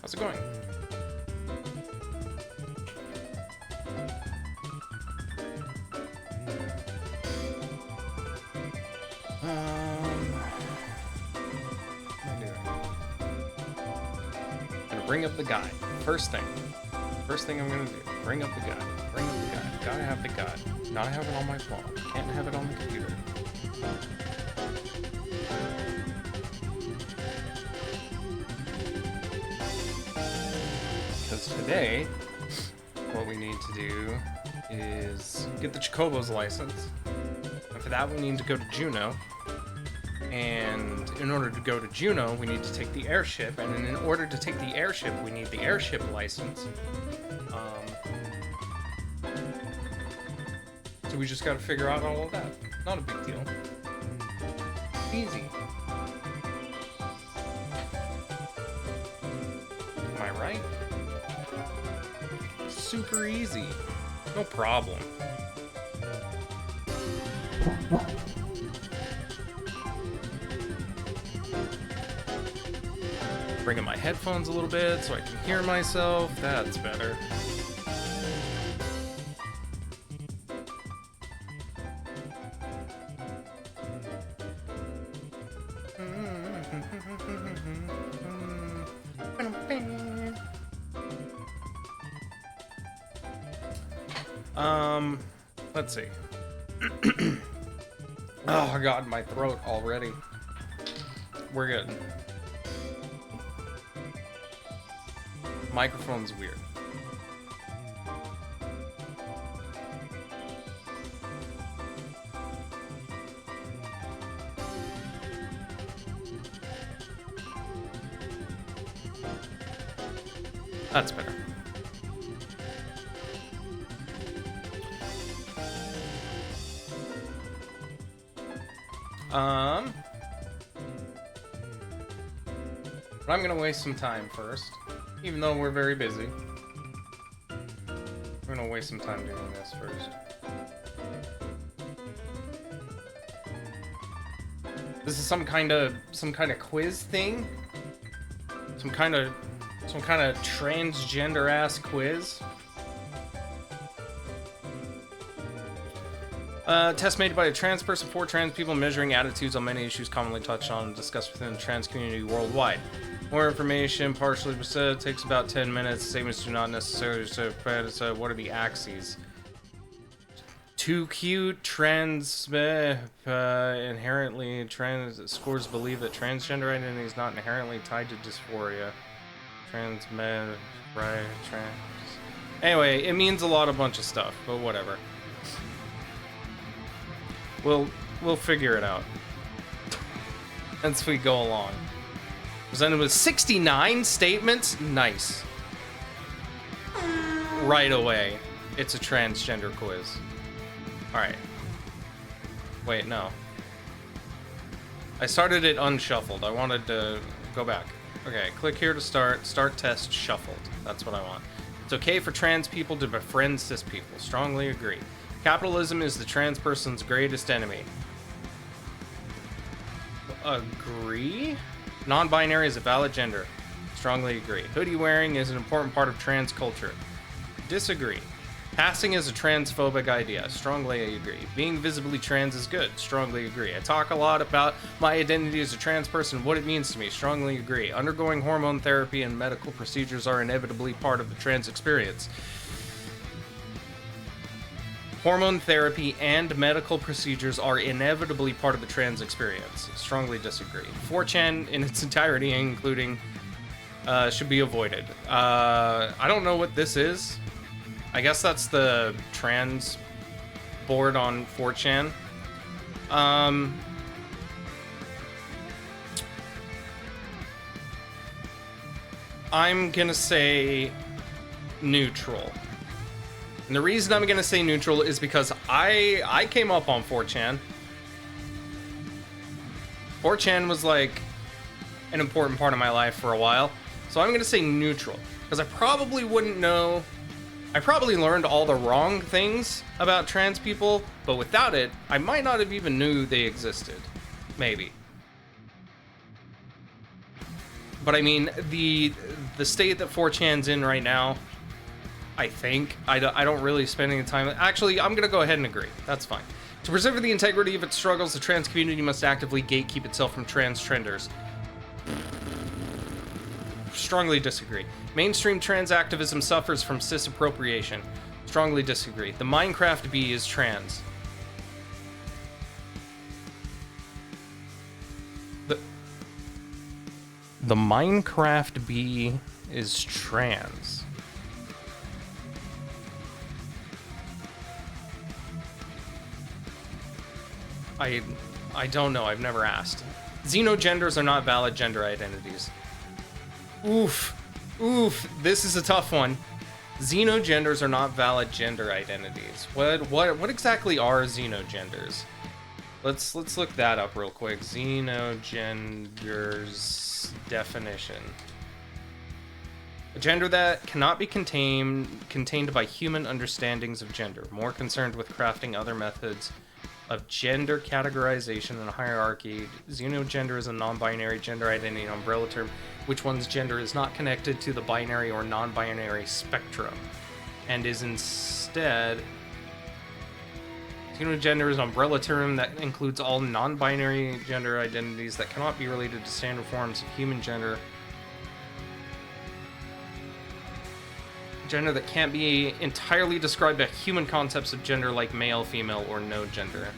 How's it going? Gonna bring up the guide. First thing I'm gonna do, bring up the guide. Gotta have the guide. Gotta have it on my phone. Can't have it on the computer. Because today, what we need to do is get the Chocobo's license. And for that, we need to go to Juneau. And in order to go to Juneau, we need to take the airship. And in order to take the airship, we need the airship license. So we just got to figure out all of that. Not a big deal. Easy. Am I right? Super easy. No problem. Bring in my headphones a little bit so I can hear myself. That's better. Let's see. Oh god, my throat already. We're good. Microphone's weird. That's better. But I'm gonna waste some time first, even though we're very busy. We're gonna waste some time doing this first. This is some kind of quiz thing. Some kind of transgender ass quiz. Test made by a trans person for trans people, measuring attitudes on many issues commonly touched on and discussed within the trans community worldwide. More information, partially said, takes about 10 minutes. Statements do not necessarily say, what are the axes? Too cute, trans, inherently trans, scores believe that transgender identity is not inherently tied to dysphoria. Trans, right, trans. Anyway, it means a bunch of stuff, but whatever. We'll figure it out as we go along. Presented with 69 statements. Nice. Right away, it's a transgender quiz. All right. Wait, no. I started it unshuffled. I wanted to go back. Okay, click here to start. Start test shuffled. That's what I want. It's okay for trans people to befriend cis people. Strongly agree. Capitalism is the trans person's greatest enemy. Agree? Non-binary is a valid gender. Strongly agree. Hoodie wearing is an important part of trans culture. Disagree. Passing is a transphobic idea. Strongly agree. Being visibly trans is good. Strongly agree. I talk a lot about my identity as a trans person and what it means to me. Strongly agree. Undergoing hormone therapy and medical procedures are inevitably part of the trans experience. Hormone therapy and medical procedures are inevitably part of the trans experience. Strongly disagree. 4chan in its entirety, including, should be avoided. I don't know what this is. I guess that's the trans board on 4chan. I'm gonna say neutral. And the reason I'm gonna say neutral is because I came up on 4chan. 4chan was like an important part of my life for a while. So I'm gonna say neutral. Because I probably wouldn't know I probably learned all the wrong things about trans people, but without it, I might not have even knew they existed. Maybe. But I mean, the state that 4chan's in right now, I think, I don't really spend any time... Actually, I'm going to go ahead and agree. That's fine. To preserve the integrity of its struggles, the trans community must actively gatekeep itself from trans trenders. Strongly disagree. Mainstream trans activism suffers from cis appropriation. Strongly disagree. The Minecraft bee is trans. The Minecraft bee is trans. I don't know. I've never asked. Xenogenders are not valid gender identities. Oof. This is a tough one. Xenogenders are not valid gender identities. What exactly are xenogenders? Let's look that up real quick. Xenogenders definition. A gender that cannot be contained by human understandings of gender, more concerned with crafting other methods of gender categorization and hierarchy. Xenogender is a non-binary gender identity umbrella term, which one's gender is not connected to the binary or non-binary spectrum, and is instead... Xenogender is an umbrella term that includes all non-binary gender identities that cannot be related to standard forms of human gender. Gender that can't be entirely described by human concepts of gender like male, female, or no gender.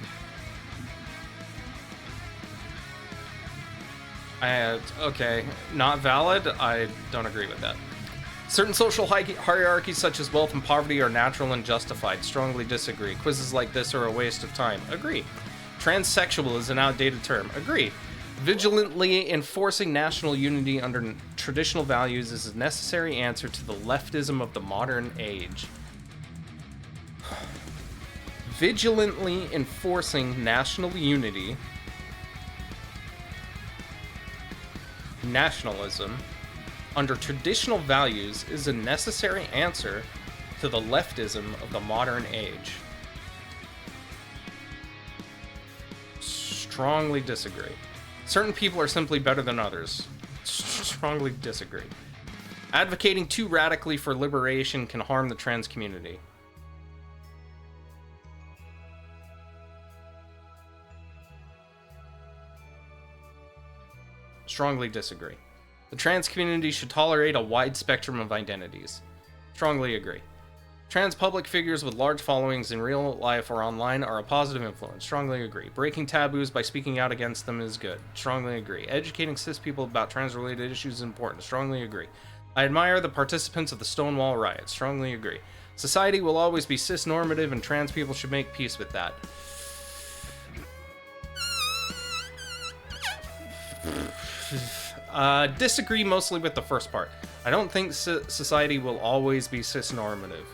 Okay, not valid? I don't agree with that. Certain social hierarchies such as wealth and poverty are natural and justified. Strongly disagree. Quizzes like this are a waste of time. Agree. Transsexual is an outdated term. Agree. Vigilantly enforcing national unity under traditional values is a necessary answer to the leftism of the modern age. Vigilantly enforcing national unity, nationalism, under traditional values is a necessary answer to the leftism of the modern age. Strongly disagree. Certain people are simply better than others. Strongly disagree. Advocating too radically for liberation can harm the trans community. Strongly disagree. The trans community should tolerate a wide spectrum of identities. Strongly agree. Trans public figures with large followings in real life or online are a positive influence. Strongly agree. Breaking taboos by speaking out against them is good. Strongly agree. Educating cis people about trans-related issues is important. Strongly agree. I admire the participants of the Stonewall riot. Strongly agree. Society will always be cis-normative and trans people should make peace with that. Disagree mostly with the first part. I don't think society will always be cis-normative.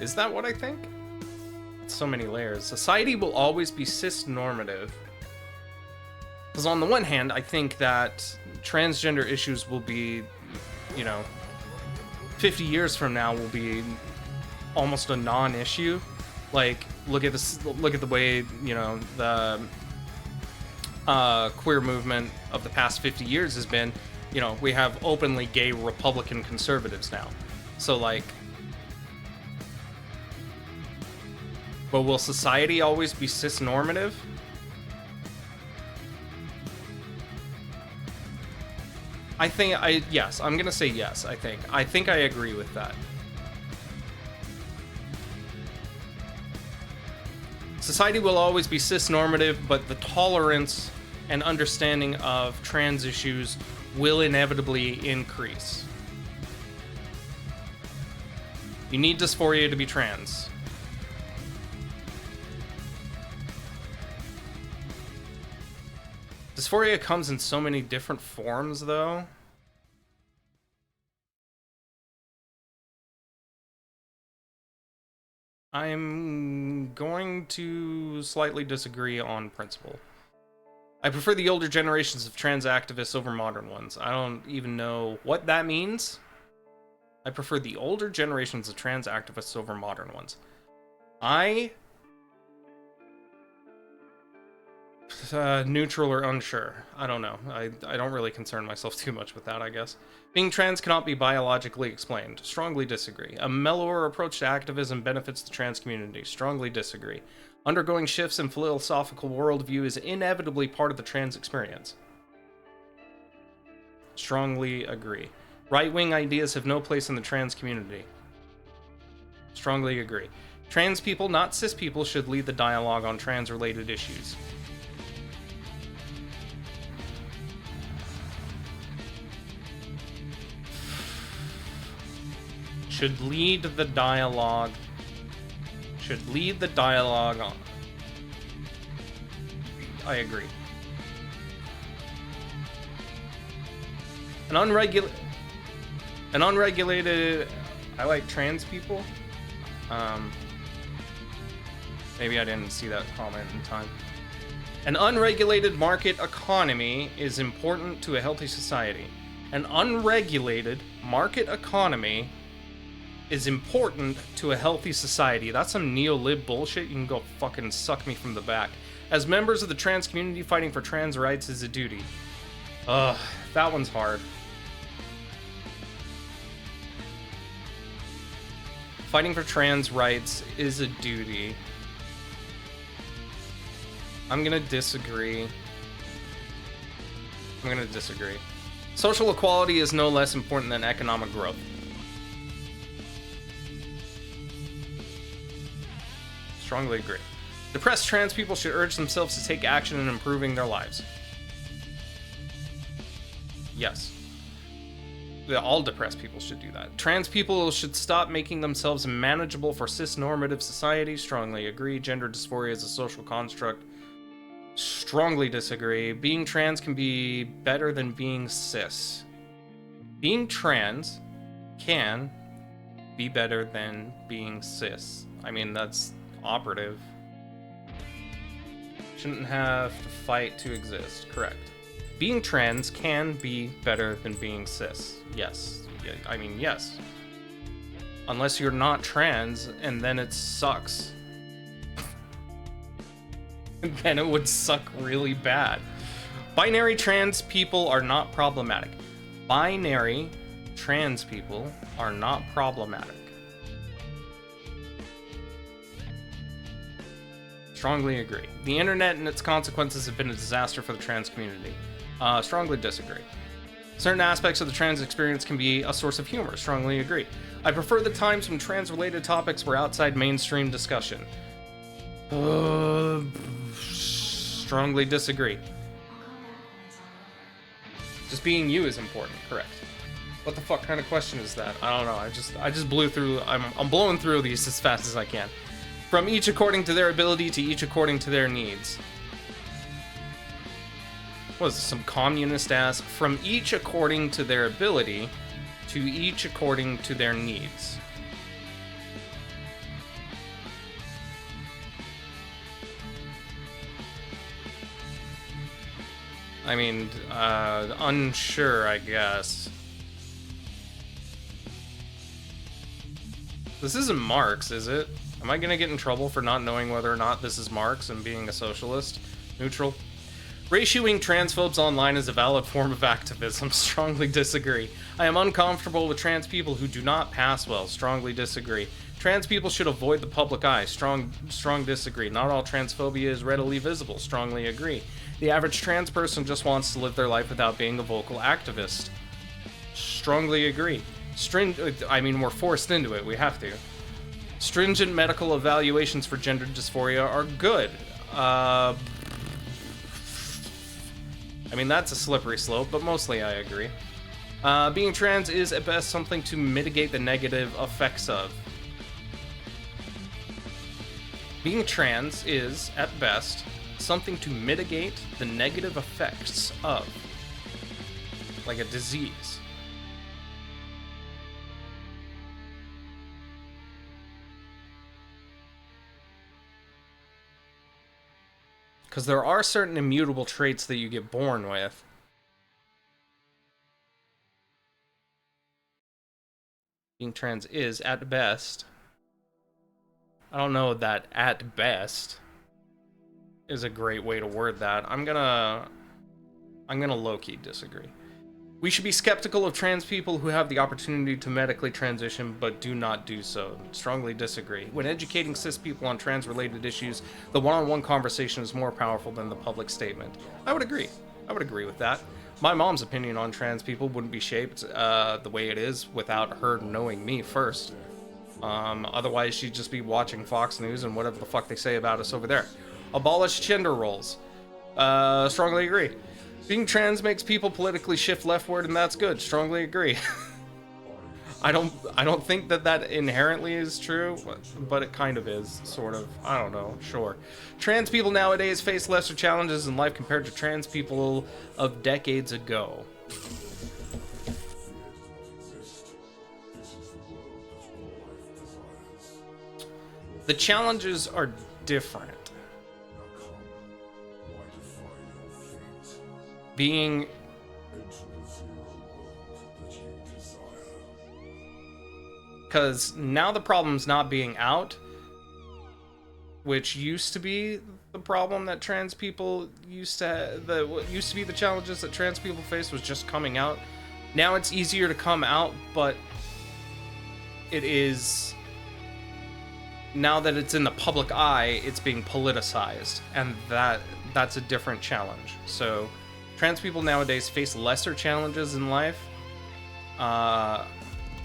Is that what I think? So many layers. Society will always be cis-normative. Because on the one hand, I think that transgender issues will be, 50 years from now will be almost a non-issue. Like, look at this. Look at the way the queer movement of the past 50 years has been. We have openly gay Republican conservatives now. So like, but will society always be cis-normative? Yes, I'm gonna say yes, I think I agree with that. Society will always be cis-normative, but the tolerance and understanding of trans issues will inevitably increase. You need dysphoria to be trans. Dysphoria comes in so many different forms, though. I'm going to slightly disagree on principle. I prefer the older generations of trans activists over modern ones. I don't even know what that means. I prefer the older generations of trans activists over modern ones. Neutral or unsure. I don't know. I don't really concern myself too much with that, I guess. Being trans cannot be biologically explained. Strongly disagree. A mellower approach to activism benefits the trans community. Strongly disagree. Undergoing shifts in philosophical worldview is inevitably part of the trans experience. Strongly agree. Right-wing ideas have no place in the trans community. Strongly agree. Trans people, not cis people, should lead the dialogue on trans-related issues. Should lead the dialogue. Should lead the dialogue on. I agree. An unregulated. I like trans people. Maybe I didn't see that comment in time. An unregulated market economy is important to a healthy society. An unregulated market economy is important to a healthy society. That's some neo-lib bullshit. You can go fucking suck me from the back. As members of the trans community, fighting for trans rights is a duty. Ugh, that one's hard. Fighting for trans rights is a duty. I'm gonna disagree. Social equality is no less important than economic growth. Strongly agree. Depressed trans people should urge themselves to take action in improving their lives. Yes. All depressed people should do that. Trans people should stop making themselves manageable for cis-normative society. Strongly agree. Gender dysphoria is a social construct. Strongly disagree. Being trans can be better than being cis. Being trans can be better than being cis. I mean, that's operative. Shouldn't have to fight to exist. Correct. Being trans can be better than being cis. Yes. I mean, yes. Unless you're not trans, and then it sucks. Then it would suck really bad. Binary trans people are not problematic. Binary trans people are not problematic. Strongly agree. The internet and its consequences have been a disaster for the trans community. Strongly disagree. Certain aspects of the trans experience can be a source of humor. Strongly agree. I prefer the times when trans-related topics were outside mainstream discussion. Strongly disagree. Just being you is important. Correct. What the fuck kind of question is that? I don't know. I just blew through. I'm blowing through these as fast as I can. From each according to their ability to each according to their needs. What is this, some communist ass? From each according to their ability to each according to their needs. I mean, unsure, I guess. This isn't Marx, is it? Am I gonna get in trouble for not knowing whether or not this is Marx and being a socialist? Neutral. Ratioing transphobes online is a valid form of activism. Strongly disagree. I am uncomfortable with trans people who do not pass well. Strongly disagree. Trans people should avoid the public eye. Strong disagree. Not all transphobia is readily visible. Strongly agree. The average trans person just wants to live their life without being a vocal activist. Strongly agree. I mean, we're forced into it. We have to. Stringent medical evaluations for gender dysphoria are good. I mean, that's a slippery slope, but mostly I agree. Being trans is at best something to mitigate the negative effects of. Being trans is, at best, something to mitigate the negative effects of. Like a disease. Because there are certain immutable traits that you get born with. Being trans is, at best... I don't know that at best is a great way to word that. I'm gonna low-key disagree. We should be skeptical of trans people who have the opportunity to medically transition but do not do so. Strongly disagree. When educating cis people on trans-related issues, the one-on-one conversation is more powerful than the public statement. I would agree. I would agree with that. My mom's opinion on trans people wouldn't be shaped the way it is without her knowing me first. Otherwise, she'd just be watching Fox News and whatever the fuck they say about us over there. Abolish gender roles. Strongly agree. Being trans makes people politically shift leftward, and that's good. Strongly agree. I don't think that inherently is true, but it kind of is, sort of. I don't know, sure. Trans people nowadays face lesser challenges in life compared to trans people of decades ago. The challenges are different. Being because now the problem's not being out, which used to be the problem that trans people used to be the challenges that trans people faced, was just coming out. Now it's easier to come out, but it is, now that it's in the public eye, it's being politicized, and that's a different challenge. So trans people nowadays face lesser challenges in life. I'm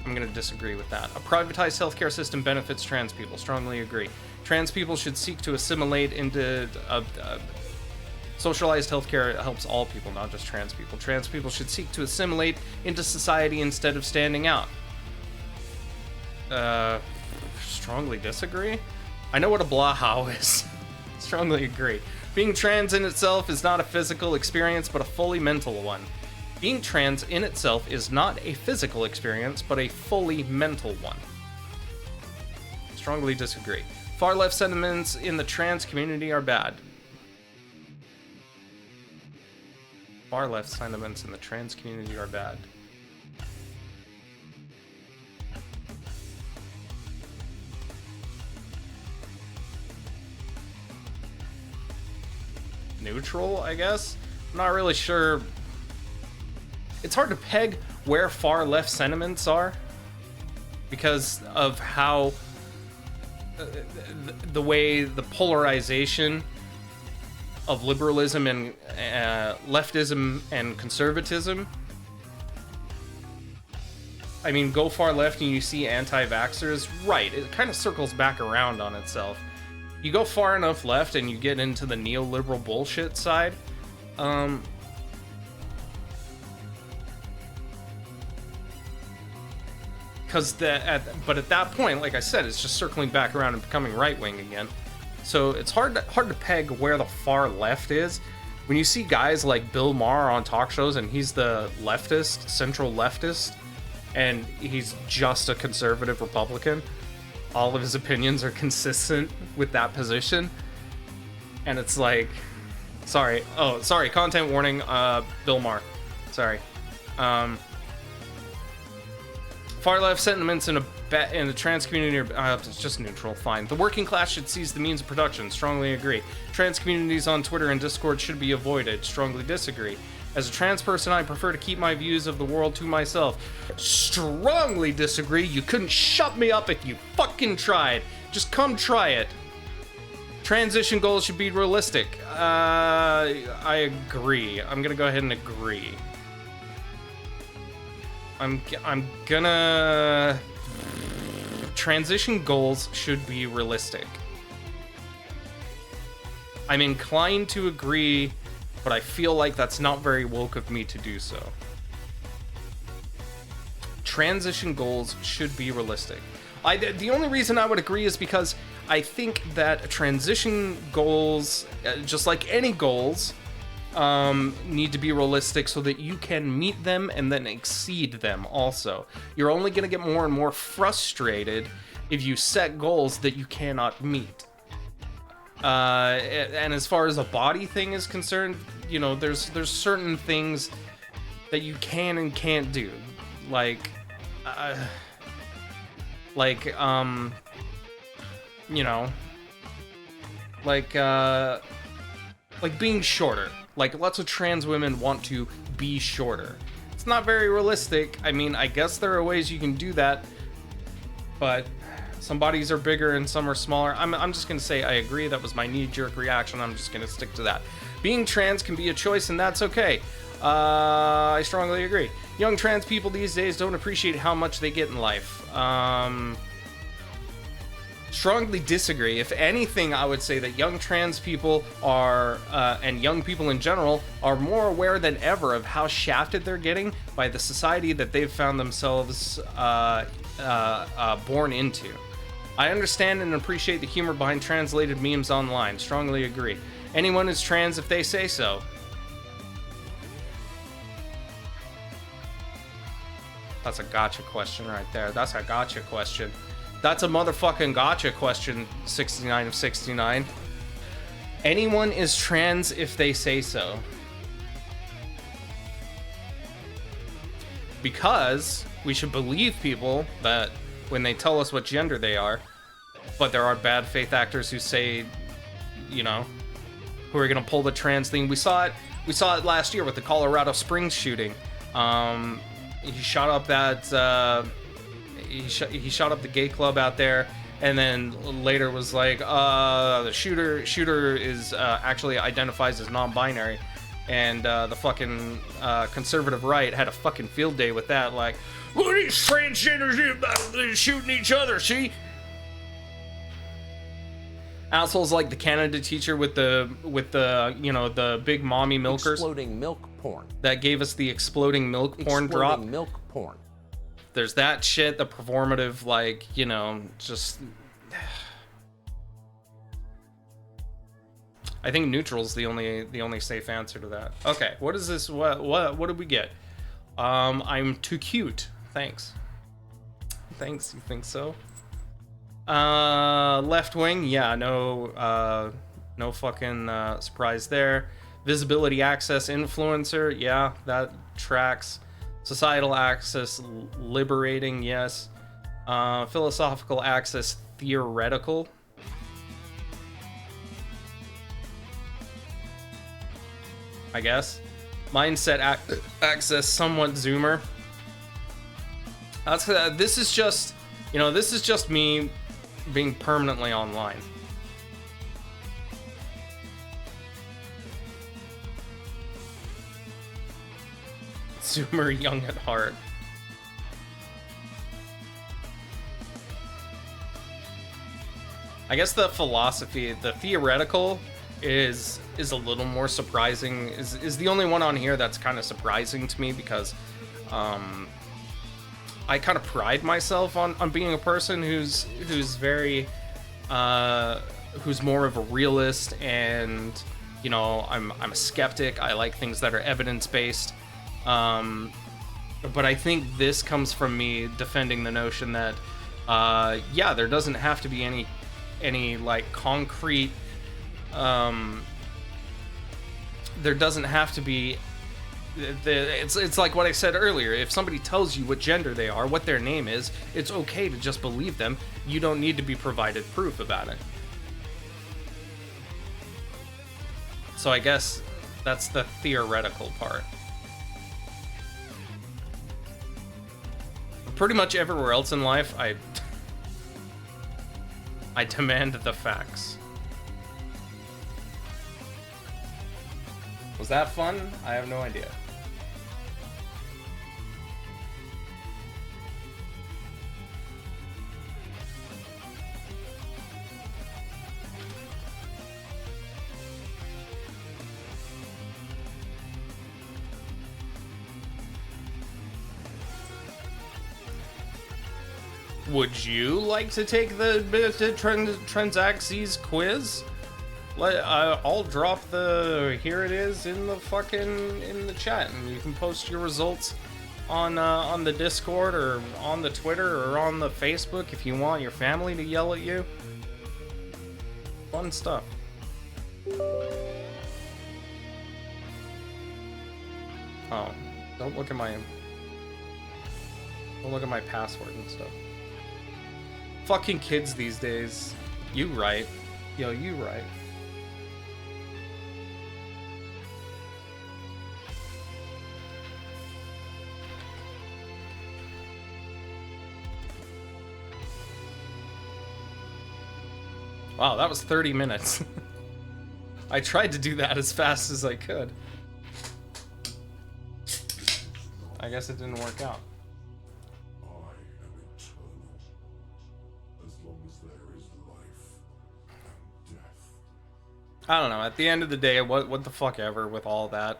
going to disagree with that. A privatized healthcare system benefits trans people. Strongly agree. Trans people should seek to assimilate into socialized healthcare. It helps all people, not just trans people. Trans people should seek to assimilate into society instead of standing out. Strongly disagree. I know what a blahow is. Strongly agree. Being trans in itself is not a physical experience, but a fully mental one. Being trans in itself is not a physical experience, but a fully mental one. Strongly disagree. Far left sentiments in the trans community are bad. Far left sentiments in the trans community are bad. Neutral, I guess? I'm not really sure. It's hard to peg where far left sentiments are because of how the way the polarization of liberalism and leftism and conservatism. I mean, go far left and you see anti-vaxxers, right, it kind of circles back around on itself. You go far enough left and you get into the neoliberal bullshit side, but at that point, like I said, it's just circling back around and becoming right-wing again. So it's hard to peg where the far left is. When you see guys like Bill Maher on talk shows and he's the leftist, central leftist, and he's just a conservative Republican, all of his opinions are consistent with that position. And it's like, sorry, content warning, Bill Maher, sorry. Far left sentiments in the trans community are it's just neutral, fine. The working class should seize the means of production, strongly agree. Trans communities on Twitter and Discord should be avoided, strongly disagree. As a trans person, I prefer to keep my views of the world to myself. Strongly disagree. You couldn't shut me up if you fucking tried. Just come try it. Transition goals should be realistic. I agree. I'm gonna go ahead and agree. I'm gonna... Transition goals should be realistic. I'm inclined to agree, but I feel like that's not very woke of me to do so. Transition goals should be realistic. The only reason I would agree is because I think that transition goals, just like any goals, need to be realistic so that you can meet them and then exceed them also. You're only going to get more and more frustrated if you set goals that you cannot meet. And as far as a body thing is concerned, you know, there's certain things that you can and can't do, like you know, like being shorter. Like, lots of trans women want to be shorter. It's not very realistic. I mean, I guess there are ways you can do that, but some bodies are bigger and some are smaller. I'm just gonna say I agree. That was my knee-jerk reaction. I'm just gonna stick to that. Being trans can be a choice, and that's okay. I strongly agree. Young trans people these days don't appreciate how much they get in life. Strongly disagree. If anything, I would say that young trans people are, and young people in general, are more aware than ever of how shafted they're getting by the society that they've found themselves born into. I understand and appreciate the humor behind translated memes online. Strongly agree. Anyone is trans if they say so. That's a gotcha question right there. That's a gotcha question. That's a motherfucking gotcha question, 69 of 69. Anyone is trans if they say so. Because we should believe people that when they tell us what gender they are, but there are bad faith actors who say, you know, who are gonna pull the trans thing. We saw it last year with the Colorado Springs shooting. He shot up that he shot up the gay club out there, and then later was like, the shooter is actually identifies as non-binary, and the fucking conservative right had a fucking field day with that. Like, what are these transgenders shooting each other? See, assholes like the Canada teacher with the you know, the big mommy milkers. Exploding milk porn. That gave us the exploding milk porn drop. Exploding milk porn. There's that shit, the performative, like, you know, just... I think neutral's the only safe answer to that. Okay, what is this? What did we get? I'm too cute. Thanks. Thanks, you think so? Left wing, yeah, no fucking surprise there. Visibility access influencer, yeah, that tracks. Societal access liberating, yes. Philosophical access theoretical. I guess. Mindset access somewhat zoomer. That's this is just, you know, this is just me being permanently online. Zoomer young at heart. I guess the philosophy, the theoretical is a little more surprising, is the only one on here that's kind of surprising to me, because I kind of pride myself on being a person who's very who's more of a realist, and, you know, I'm a skeptic. I like things that are evidence-based. But I think this comes from me defending the notion that yeah, there doesn't have to be any like concrete, there doesn't have to be it's like what I said earlier. If somebody tells you what gender they are, what their name is, it's okay to just believe them. You don't need to be provided proof about it. So I guess that's the theoretical part. Pretty much everywhere else in life, I demand the facts. Was that fun? I have no idea. Would you like to take the Transaxis quiz? I'll drop the, here it is in the chat, and you can post your results on the Discord or on the Twitter or on the Facebook if you want your family to yell at you. Fun stuff. Oh, don't look at my password and stuff. Fucking kids these days. You right. Yo, you right. Wow, that was 30 minutes. I tried to do that as fast as I could. I guess it didn't work out. I am eternal. As long as there is life and death. I don't know. At the end of the day, what the fuck ever with all that.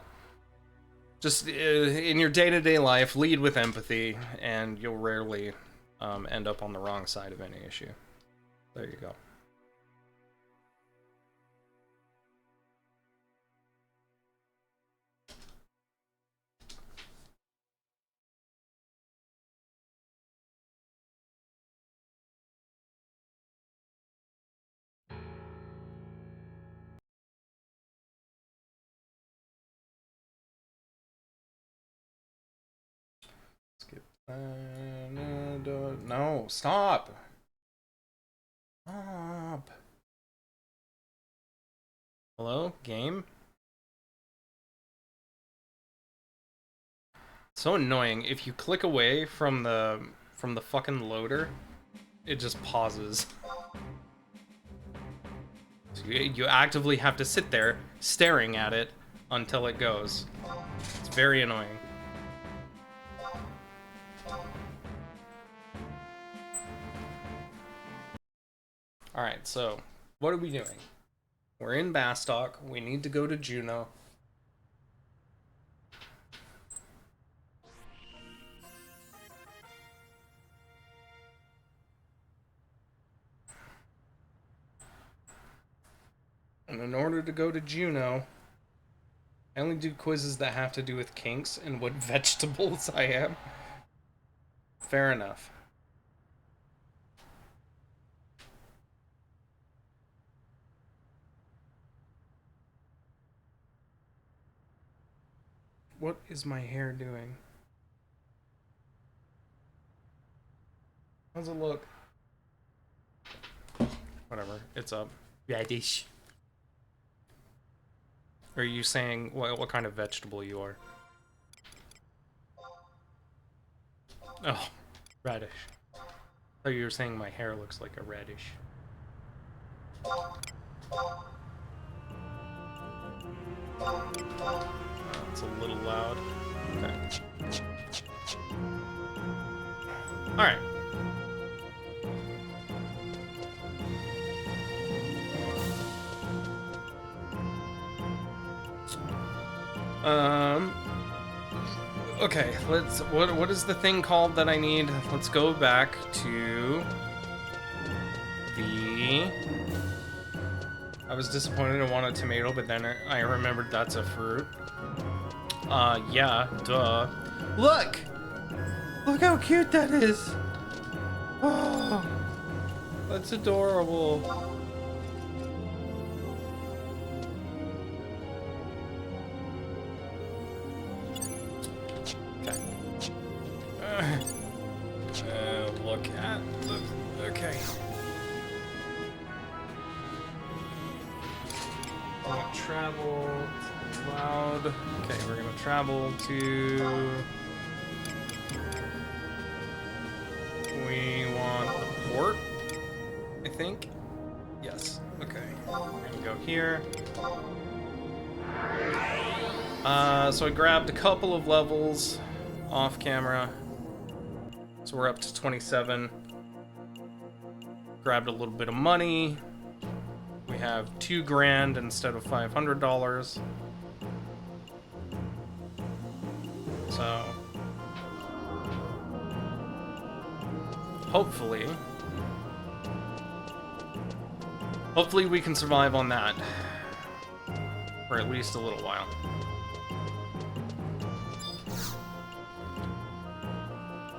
Just in your day-to-day life, lead with empathy, and you'll rarely end up on the wrong side of any issue. There you go. Skip. No, stop. Stop. Hello, game? So annoying. If you click away from the fucking loader, it just pauses. So you actively have to sit there staring at it until it goes. It's very annoying. Alright, so what are we doing? We're in Bastock. We need to go to Juneau. And in order to go to Juneau, I only do quizzes that have to do with kinks and what vegetables I am. Fair enough. What is my hair doing? How's it look? Whatever, it's up. Radish. Are you saying what kind of vegetable you are? Oh, radish. I thought you were saying my hair looks like a radish. It's a little loud. Okay. Alright. Okay, let's, what is the thing called that I need? Let's go back to the... I was disappointed I wanted tomato, but then I remembered that's a fruit. Yeah, duh. Look! Look how cute that is! Oh, that's adorable. Look at the... Okay. Travel. It's loud. Okay, we're gonna travel to... We want the port, I think. Yes. Okay. We're gonna go here. So I grabbed a couple of levels off camera. So we're up to 27. Grabbed a little bit of money. We have $2 grand instead of $500. So hopefully we can survive on that for at least a little while.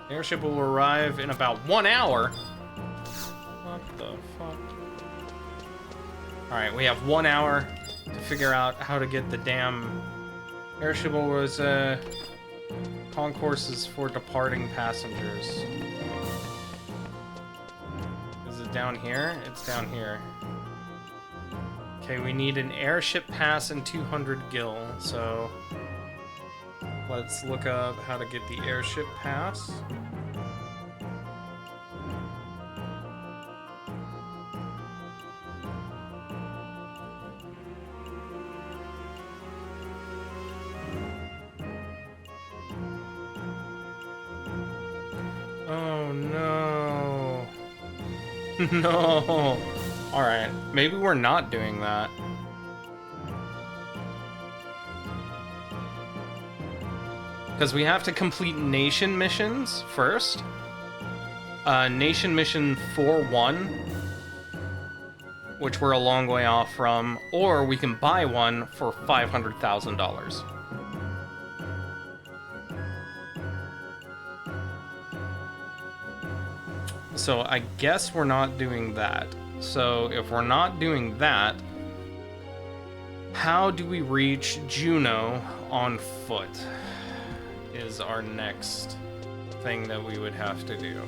The airship will arrive in about 1 hour. What the fuck? Alright, we have 1 hour. to figure out how to get the damn airship. Was concourses for departing passengers. Is it down here? It's down here. Okay, we need an airship pass and 200 gil, so let's look up how to get the airship pass. Oh no. No. Alright, maybe we're not doing that. Because we have to complete nation missions first. Nation mission 4-1, which we're a long way off from, or we can buy one for $500,000. So I guess we're not doing that. So if we're not doing that, how do we reach Juno on foot? Is our next thing that we would have to do.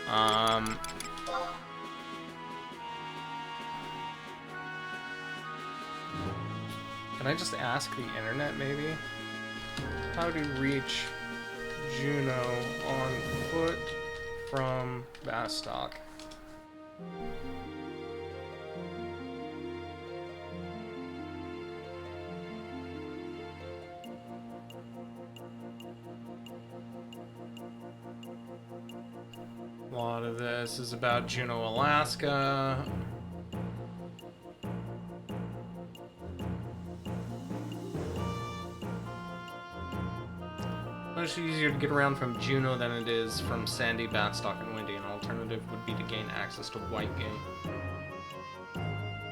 Can I just ask the internet, maybe? How to reach Juno on foot from Bastock? A lot of this is about Juneau, Alaska. Much easier to get around from Juneau than it is from Sandy, Bastock, and Windy. An alternative would be to gain access to Whitegate.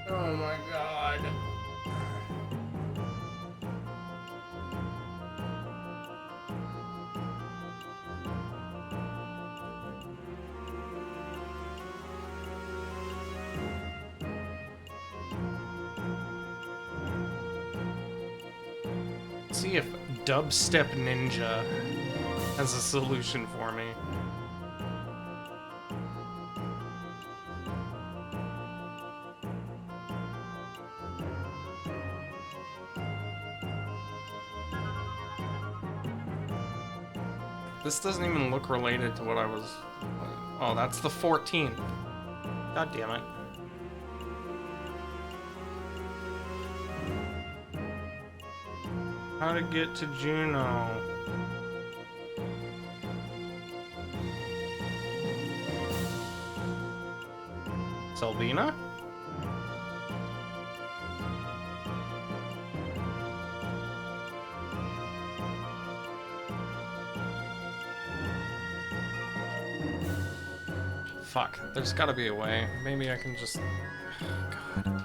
Oh my god. See if Dubstep Ninja has a solution for me. This doesn't even look related to what I was... Oh, that's the 14th. God damn it. How to get to Juneau? Selvina? Fuck, there's gotta be a way. Maybe I can just... God.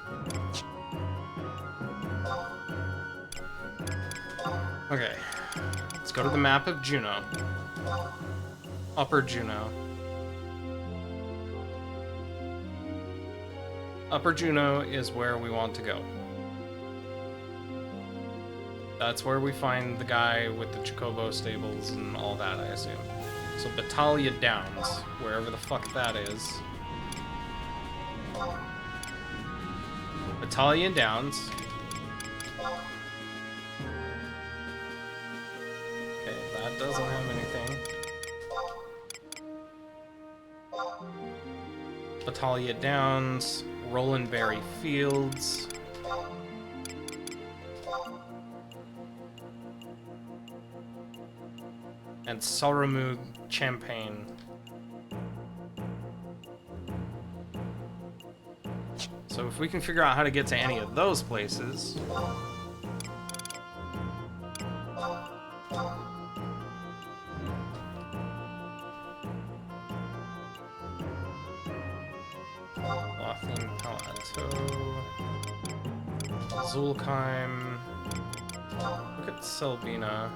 Okay, let's go to the map of Juneau. Upper Juneau. Upper Juneau is where we want to go. That's where we find the guy with the Chocobo stables and all that, I assume. So Battaglia Downs, wherever the fuck that is. Battaglia Downs. Okay, that doesn't have anything. Battaglia Downs, Rolandberry Fields. And Saramug Champagne. So if we can figure out how to get to any of those places... Lothian Plateau... Zulkheim... Look at Selvina.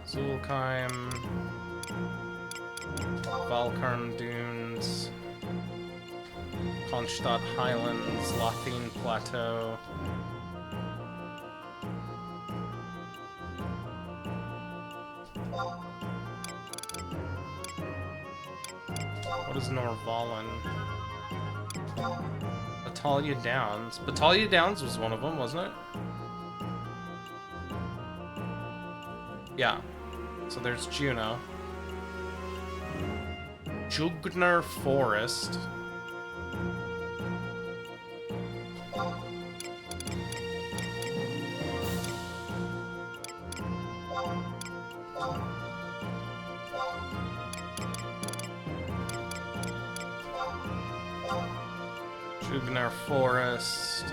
Zulkheim, Valkarn Dunes, Kronstadt Highlands, Lothian Plateau. What is Norvallen? Batallia Downs. Batallia Downs was one of them, wasn't it? Yeah. So there's Juno. Jugner Forest. Jugner Forest.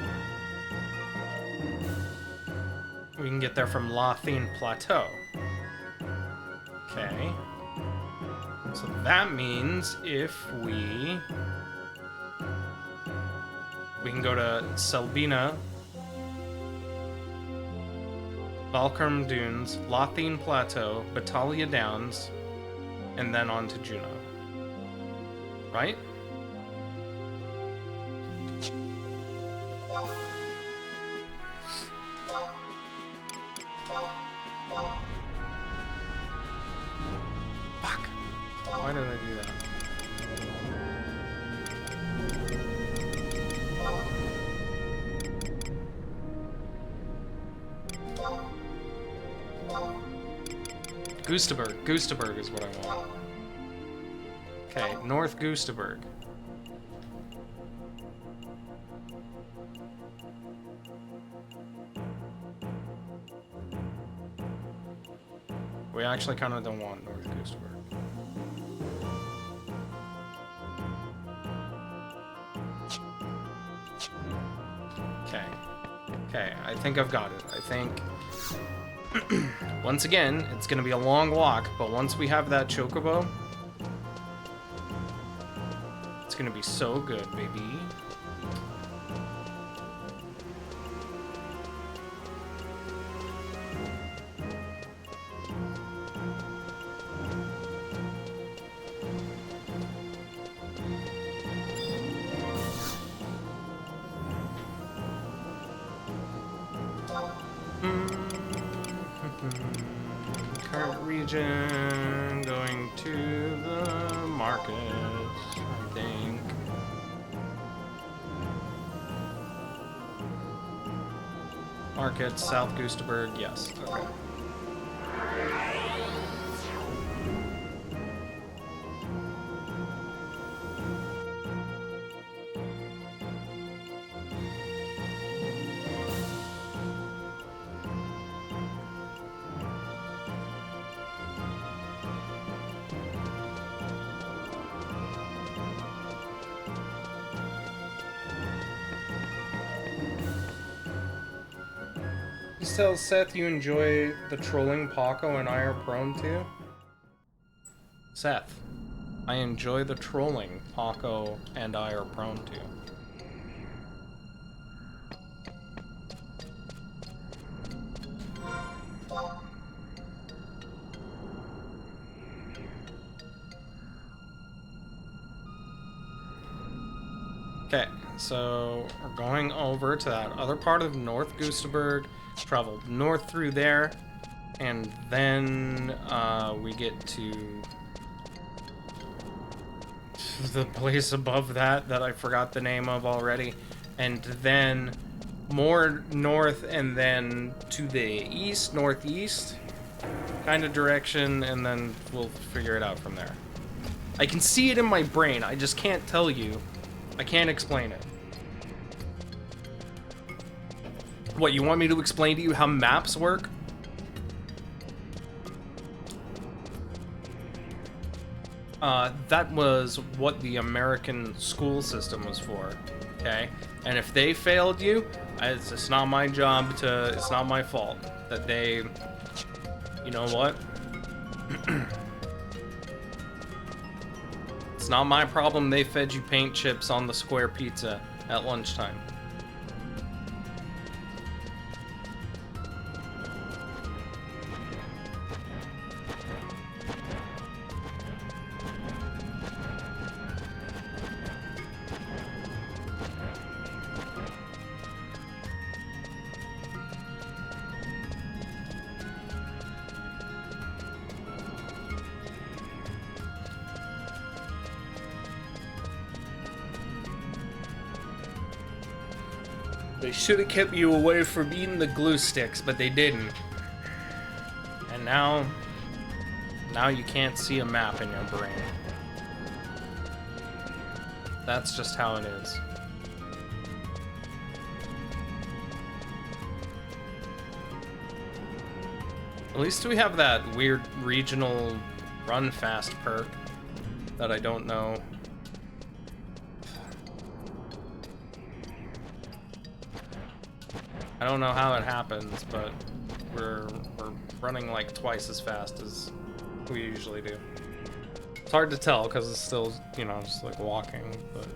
We can get there from Lothian Plateau. Okay. So that means if we can go to Selbina, Valkarm Dunes, Lothian Plateau, Batallia Downs, and then on to Juno. Right? Fuck. Why did I do that? Gustaberg. Gustaberg is what I want. Okay, North Gustaberg. We actually kind of don't want North Gustaberg. Okay. Okay, I think I've got it. I think... Once again, it's gonna be a long walk, but once we have that Chocobo, it's gonna be so good, baby. Current region, going to the markets, I think. Markets, South Gustaberg, yes, okay. Please tell Seth you enjoy the trolling Paco and I are prone to. Seth, I enjoy the trolling Paco and I are prone to. Okay, so we're going over to that other part of North Gustaberg, travel north through there, and then we get to the place above that I forgot the name of already, and then more north, and then to the east, northeast kind of direction, and then we'll figure it out from there. I can see it in my brain, I just can't tell you. I can't explain it. What, you want me to explain to you how maps work? That was what the American school system was for, okay? And if they failed you, it's not my job to, it's not my fault that they, you know what? It's not my problem they fed you paint chips on the square pizza at lunchtime. They should have kept you away from eating the glue sticks, but they didn't. And now you can't see a map in your brain. That's just how it is. At least we have that weird regional run fast perk that I don't know. I don't know how it happens, but we're running like twice as fast as we usually do. It's hard to tell because it's still, you know, just like walking, but...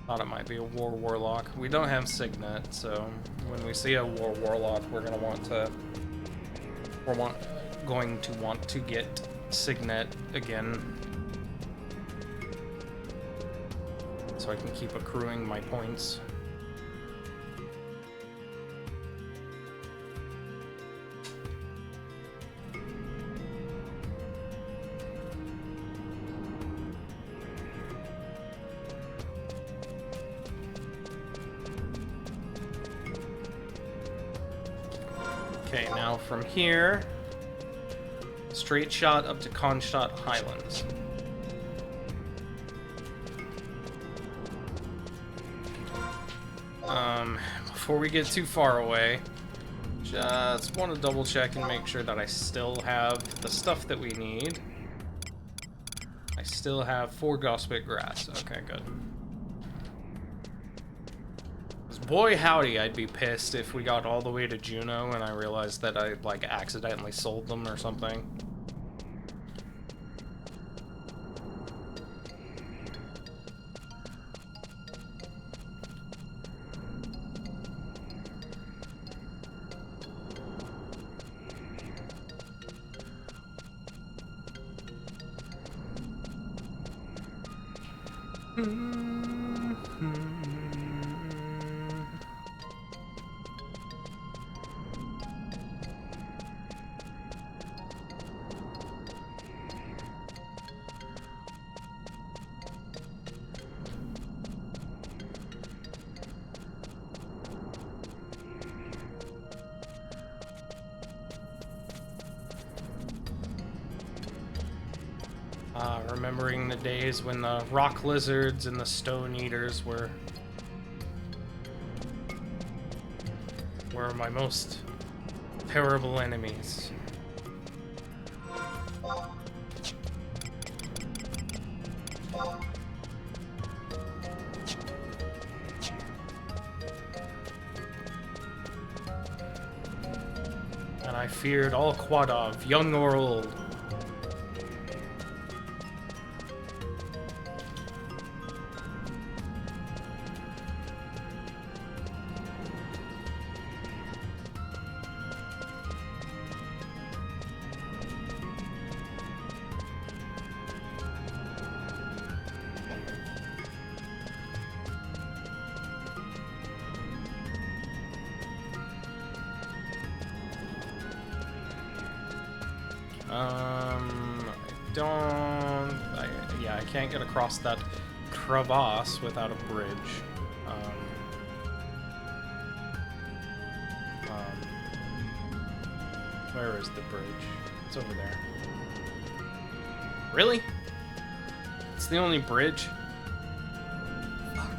Thought it might be a war warlock. We don't have Signet, so when we see a war warlock, we're gonna want to get Signet again, so I can keep accruing my points. Okay, now from here, straight shot up to Konstadt Highlands. Before we get too far away, just want to double check and make sure that I still have the stuff that we need. I still have 4 Gospit Grass. Okay, good. Boy howdy, I'd be pissed if we got all the way to Juneau and I realized that I, like, accidentally sold them or something. Remembering the days when the rock lizards and the stone eaters were my most terrible enemies. And I feared all Quadov, young or old. I can't get across that crevasse without a bridge. Where is the bridge? It's over there. Really? It's the only bridge? Fuck.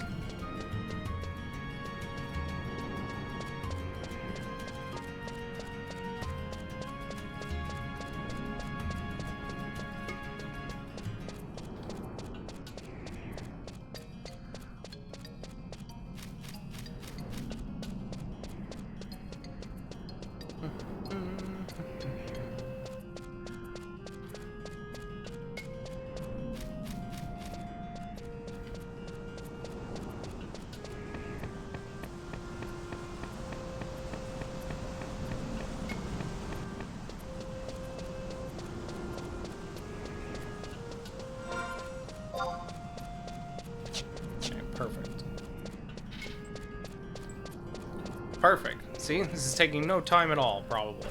Perfect. See? This is taking no time at all, probably.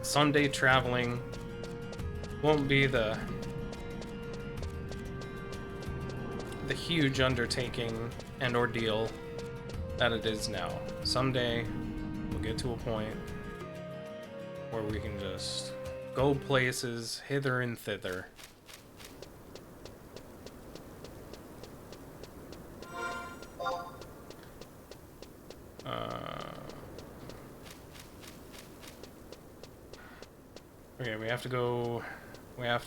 Someday traveling won't be the huge undertaking and ordeal that it is now. Someday we'll get to a point where we can just go places hither and thither. Okay, we have to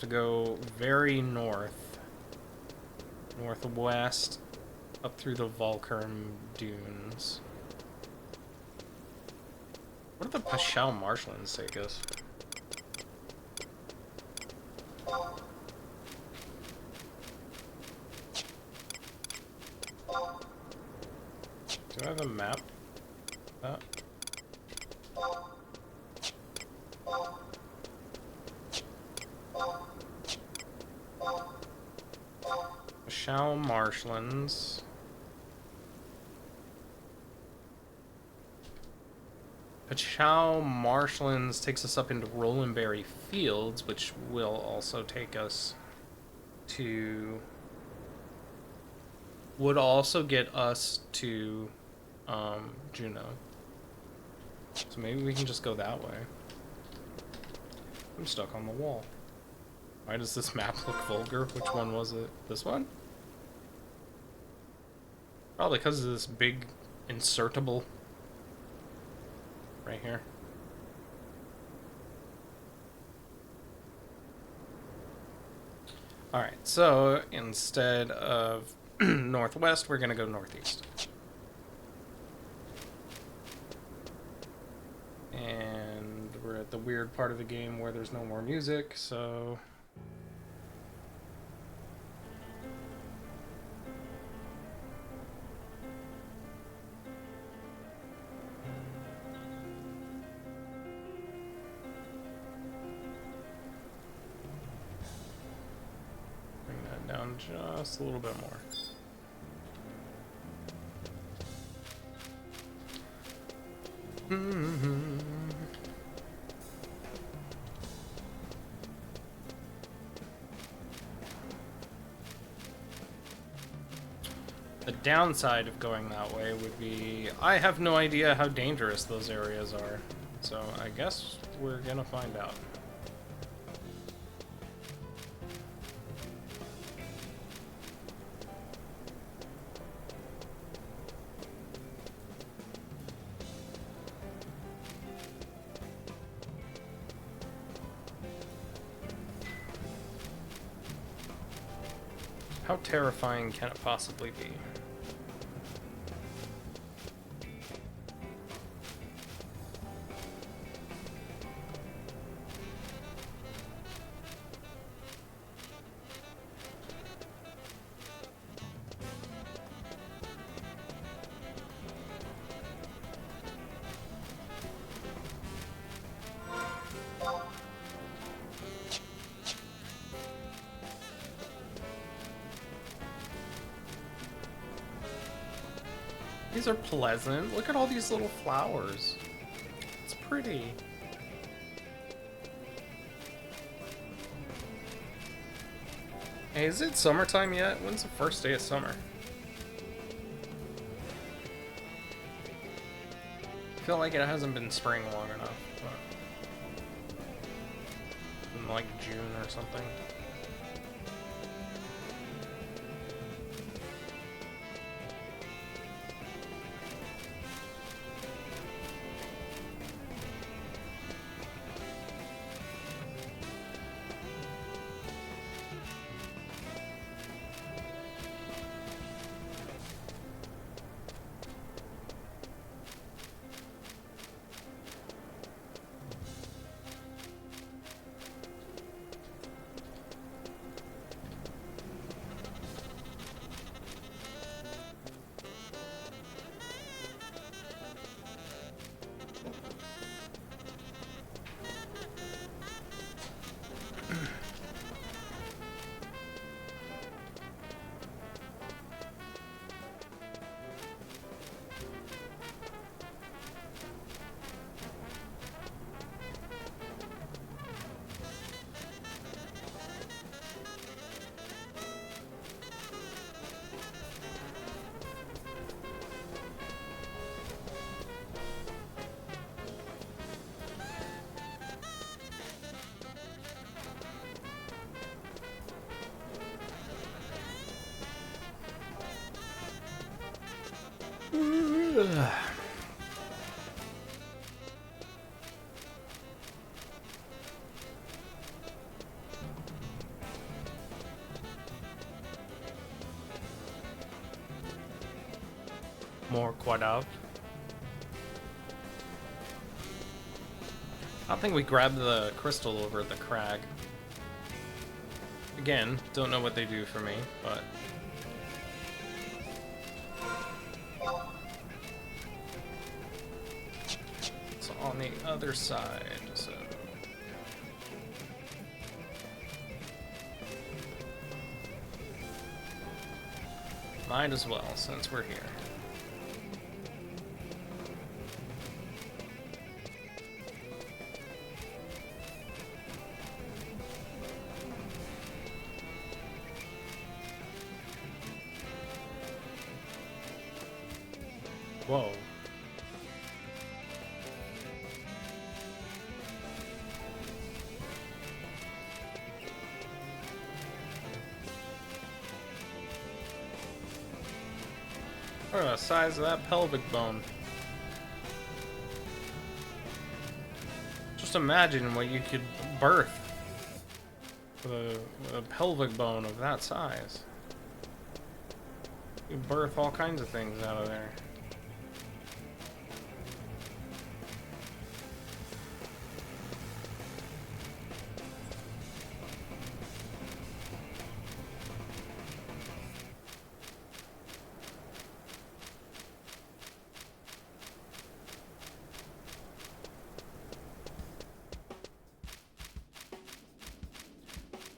go very northwest up through the Valkyrm dunes. What do the Pashao marshlands take us? Do I have a map? Pashao marshlands. Pashao marshlands takes us up into Rolandberry Fields, which will also take us to... would also get us to Juno. So maybe we can just go that way. I'm stuck on the wall. Why does this map look vulgar? Which one was it? This one? Probably because of this big insertable right here. Alright, so instead of northwest, we're gonna go northeast. And we're at the weird part of the game where there's no more music, so... bring that down just a little bit more. The downside of going that way would be I have no idea how dangerous those areas are, so I guess we're gonna find out. How terrifying can it possibly be? These are pleasant. Look at all these little flowers. It's pretty. Hey, is it summertime yet? When's the first day of summer? I feel like it hasn't been spring long enough. In like June or something. More quad up. I don't think we grabbed the crystal over at the crag. Again, don't know what they do for me, but... It's on the other side, so... Might as well, since we're here. Whoa. Look at the size of that pelvic bone. Just imagine what you could birth with a pelvic bone of that size. You birth all kinds of things out of there.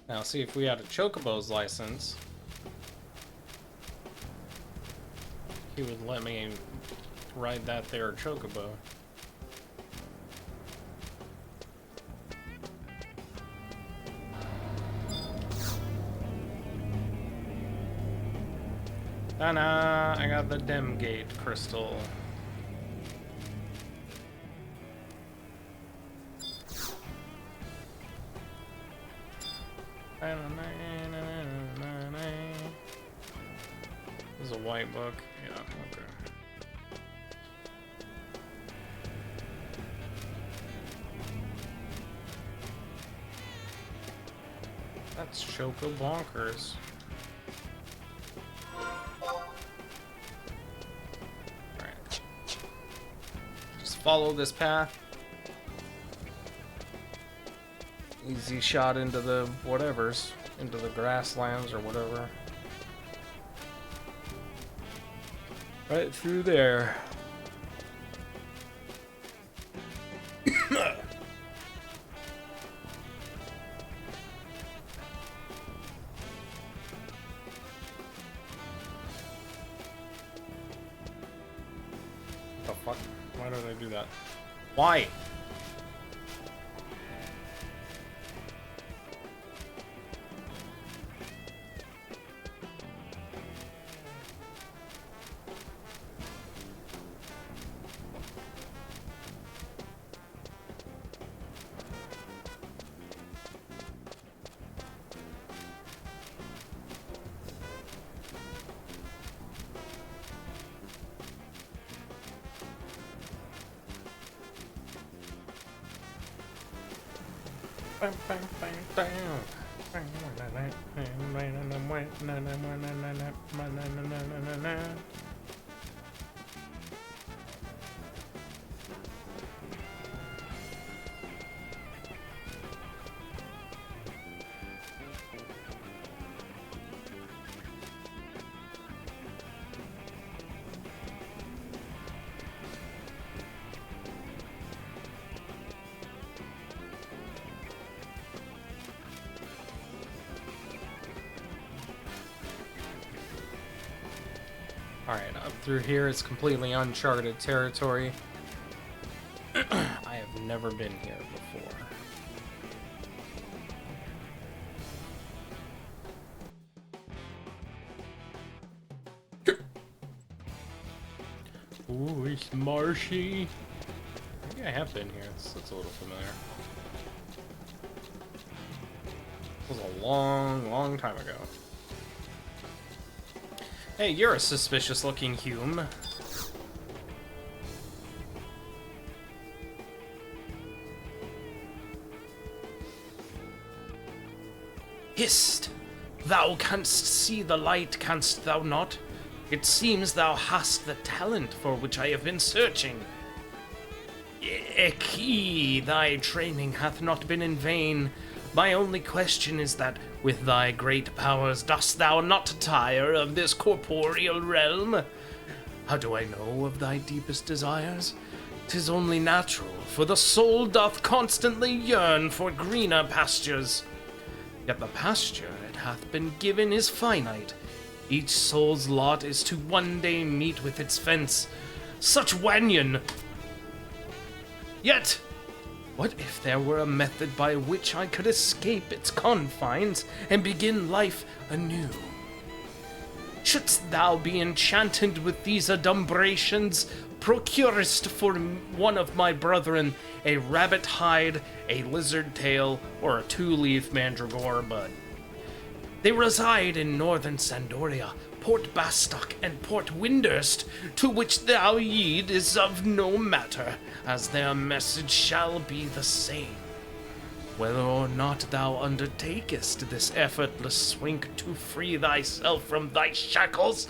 Now, see if we had a Chocobo's license, he would let me ride that there Chocobo. Ta-da! I got the Demgate crystal. This is a white book. Yeah, okay. That's Choco bonkers. Alright. Just follow this path. Easy shot into the whatevers, into the grasslands or whatever. Right through there. The fuck? Why did I do that? Why? Alright, up through here is completely uncharted territory. I have never been here before. Ooh, it's marshy. Maybe I have been here. This looks a little familiar. This was a long, long time ago. Hey, you're a suspicious looking Hume. Hist! Thou canst see the light, canst thou not? It seems thou hast the talent for which I have been searching. Eki, thy training hath not been in vain. My only question is that, with thy great powers, dost thou not tire of this corporeal realm? How do I know of thy deepest desires? 'Tis only natural, for the soul doth constantly yearn for greener pastures. Yet the pasture it hath been given is finite. Each soul's lot is to one day meet with its fence. Such wanyon! Yet, what if there were a method by which I could escape its confines and begin life anew? Shouldst thou be enchanted with these adumbrations, procurest for one of my brethren a rabbit hide, a lizard tail, or a two-leaf mandragora bud. They reside in northern Sandoria, Port Bastock, and Port Windurst, to which thou yeed is of no matter, as their message shall be the same. Whether or not thou undertakest this effortless swink to free thyself from thy shackles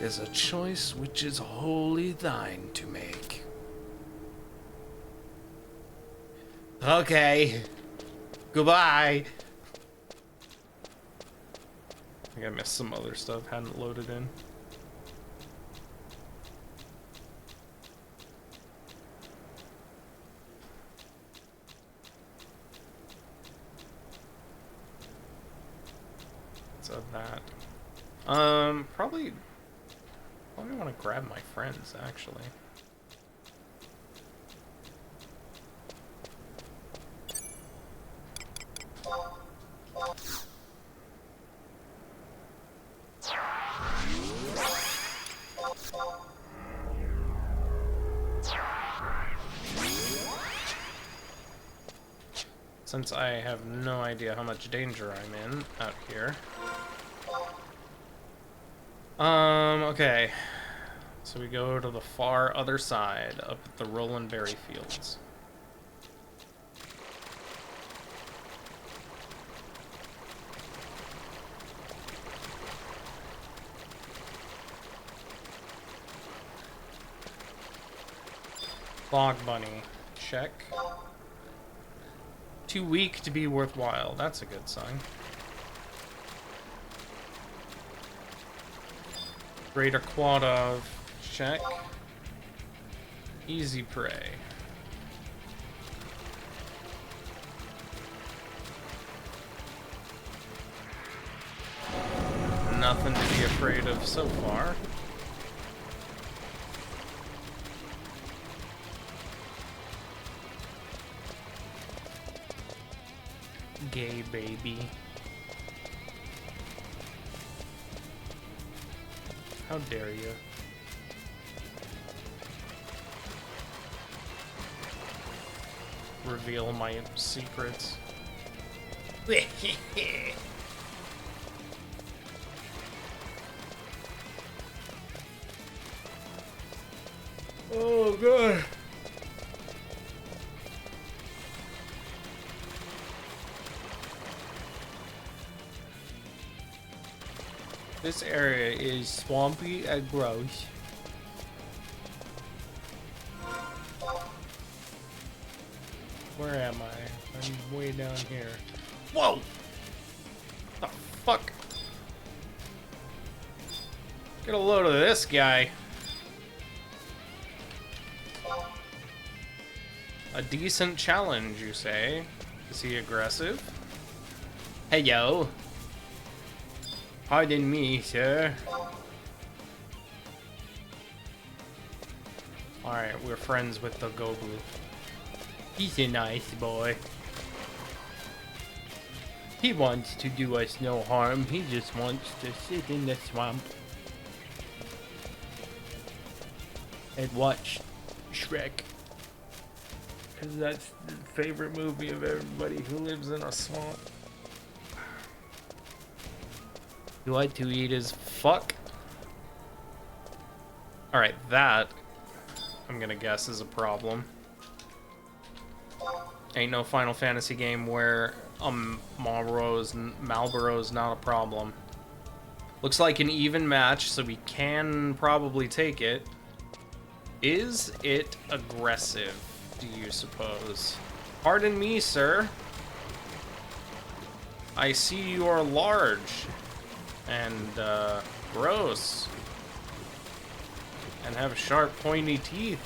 is a choice which is wholly thine to make. Okay. Goodbye. I think I missed some other stuff, hadn't loaded in. Of that. Probably want to grab my friends, actually. Since I have no idea how much danger I'm in out here. Okay. So we go to the far other side, up at the Roland Berry Fields. Fog Bunny. Check. Too weak to be worthwhile. That's a good sign. Greater Quadov. Check. Easy prey. Nothing to be afraid of so far. Gay baby. How dare you? Reveal my secrets. Oh god. This area is swampy and gross. Where am I? I'm way down here. Whoa! The fuck? Get a load of this guy. A decent challenge, you say? Is he aggressive? Hey, yo. Pardon me, sir. Alright, we're friends with the Goblu. He's a nice boy. He wants to do us no harm. He just wants to sit in the swamp and watch Shrek. Because that's the favorite movie of everybody who lives in a swamp. You like to eat as fuck? Alright, that, I'm gonna guess, is a problem. Ain't no Final Fantasy game where Marlboro's not a problem. Looks like an even match, so we can probably take it. Is it aggressive, do you suppose? Pardon me, sir. I see you are large and gross and have sharp, pointy teeth.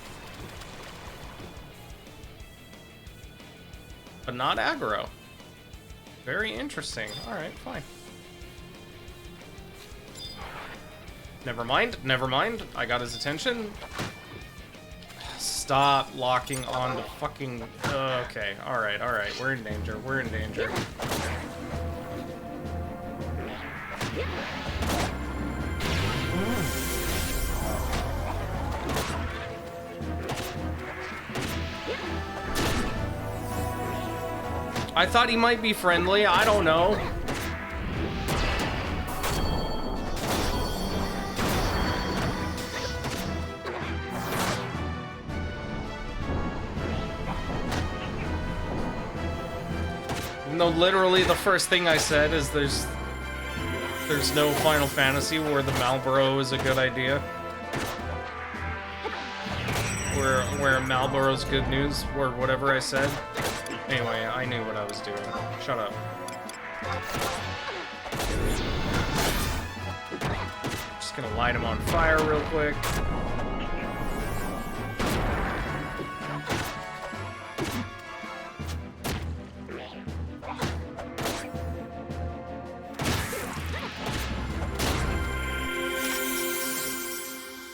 But not aggro. Very interesting. Alright, fine. Never mind, never mind. I got his attention. Stop locking on the fucking... okay, alright, alright. We're in danger, we're in danger. I thought he might be friendly, I don't know. No, literally the first thing I said is there's no Final Fantasy where the Marlboro is a good idea. Where Marlboro's good news, or whatever I said. Anyway, I knew what I was doing. Shut up. Just gonna light him on fire real quick.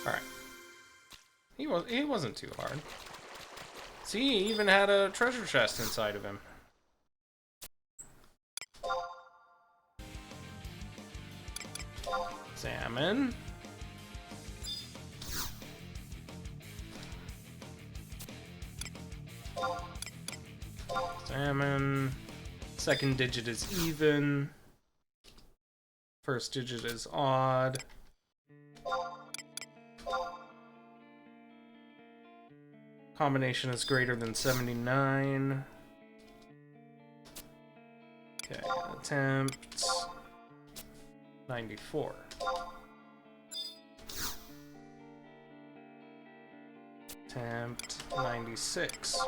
Alright. He wasn't too hard. See, he even had a treasure chest inside of him. Salmon. Salmon. Second digit is even. First digit is odd. Combination is greater than 79. Okay, attempt 94. Attempt 96.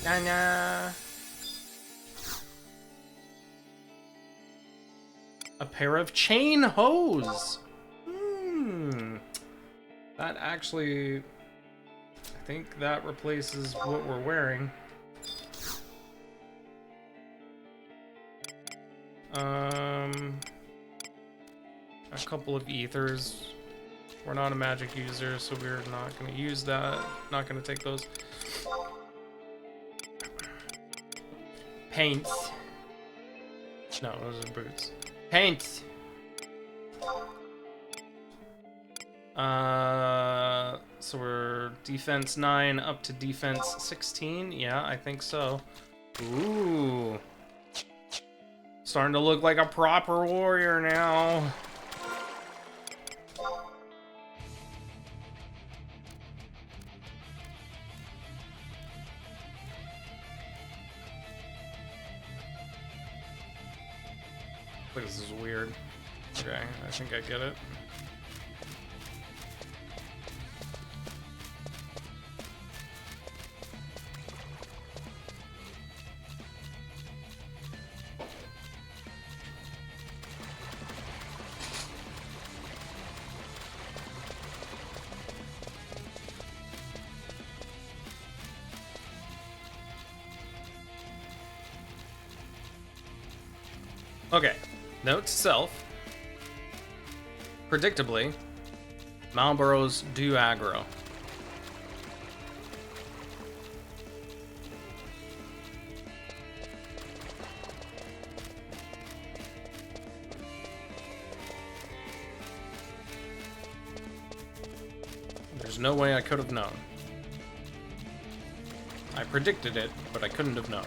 Nah. A pair of chain hose. That actually, I think that replaces what we're wearing. A couple of ethers. We're not a magic user, so we're not going to use that. Not going to take those. Paints. No, those are boots. Paints. So we're defense 9 up to defense 16. Yeah, I think so. Ooh. Starting to look like a proper warrior now. This is weird. Okay, I think I get it. Okay, note to self. Predictably, Marlboros do aggro. There's no way I could have known. I predicted it, but I couldn't have known.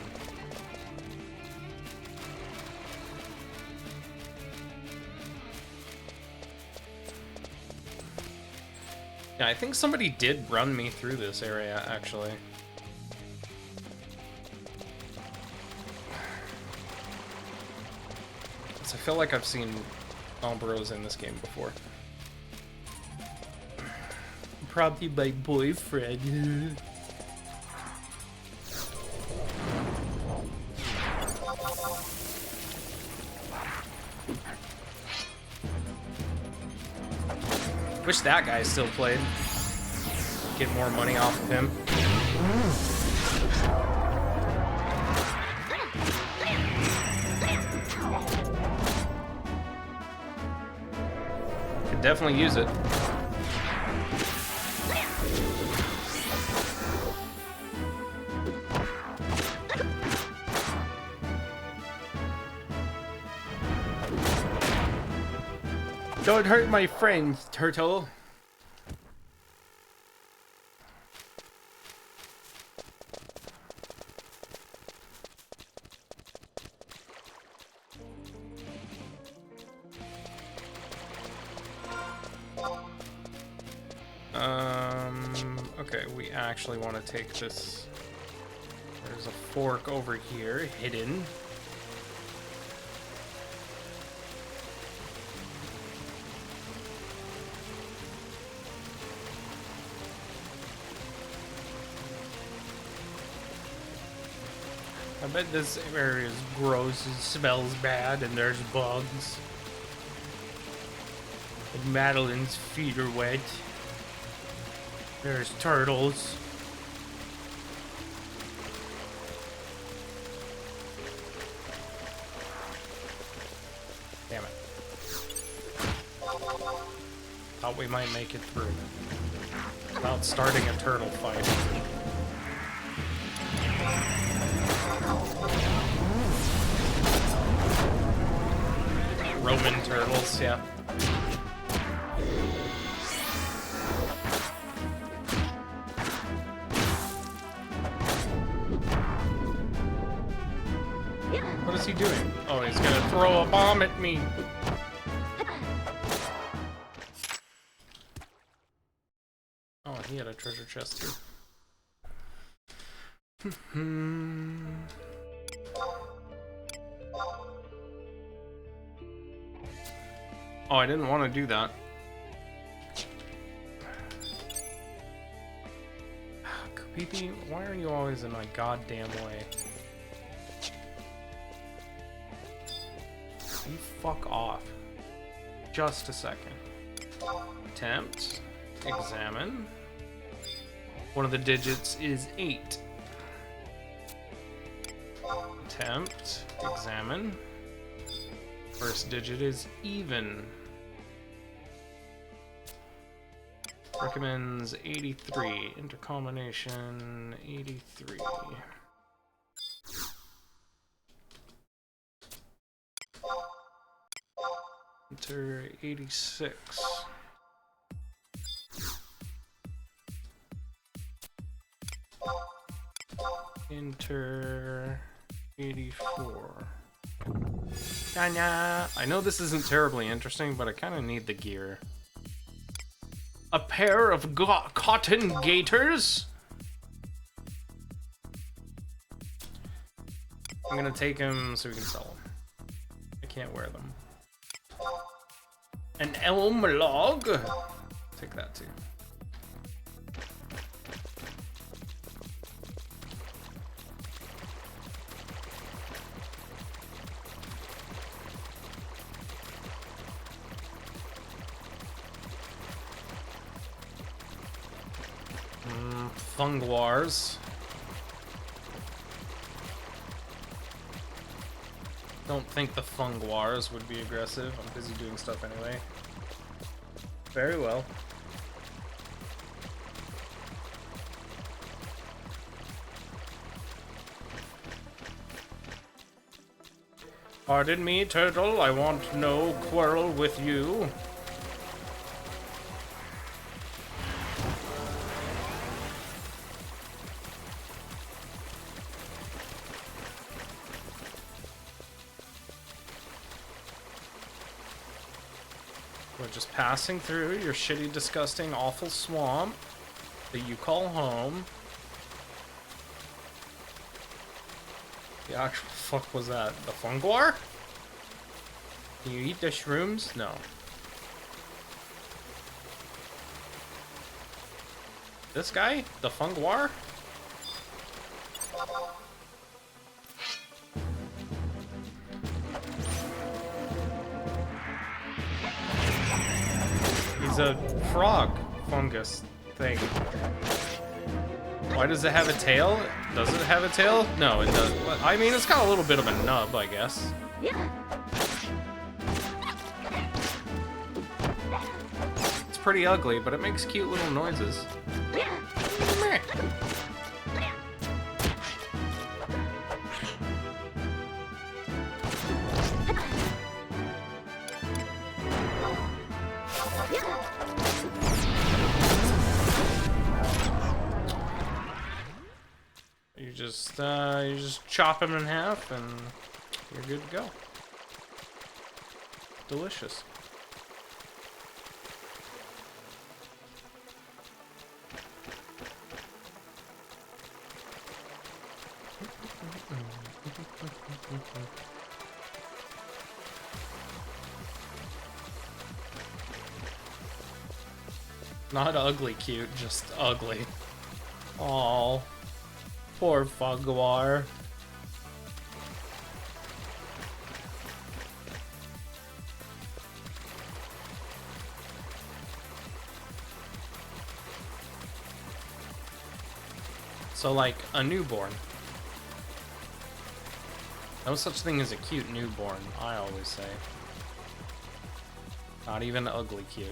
Yeah, I think somebody did run me through this area, actually. I feel like I've seen Ombros in this game before. Probably my boyfriend. Wish that guy still played. Get more money off of him. Could definitely use it. Don't hurt my friends, turtle. Okay, we actually want to take this. There's a fork over here, hidden. I bet this area is gross, it smells bad, and there's bugs. And Madeline's feet are wet. There's turtles. Damn it. Thought we might make it through without starting a turtle fight. Roman turtles, yeah. What is he doing? Oh, he's gonna throw a bomb at me. Oh, he had a treasure chest too. Oh, I didn't want to do that. Kapipi, why are you always in my goddamn way? You fuck off. Just a second. Attempt. Examine. One of the digits is 8. Attempt. Examine. First digit is even. Recommends 83. Intercombination 83. Enter 86. Enter 84. I know this isn't terribly interesting, but I kind of need the gear. A pair of cotton gaiters? I'm gonna take them so we can sell them. I can't wear them. An elm log? Take that too. Funguars. Don't think the Funguars would be aggressive. I'm busy doing stuff anyway. Very well. Pardon me, turtle. I want no quarrel with you. just passing through your shitty, disgusting, awful swamp that you call home. The actual fuck was that? The funguar? Can you eat the shrooms? No. This guy? The funguar? He's a frog fungus thing. Why does it have a tail? Does it have a tail? No, it does. I mean, it's got a little bit of a nub, I guess. It's pretty ugly, but it makes cute little noises. You just chop him in half and you're good to go. Delicious. Not ugly cute, just ugly. Aww. Poor Funguar. So, like, a newborn. No such thing as a cute newborn, I always say. Not even ugly cute.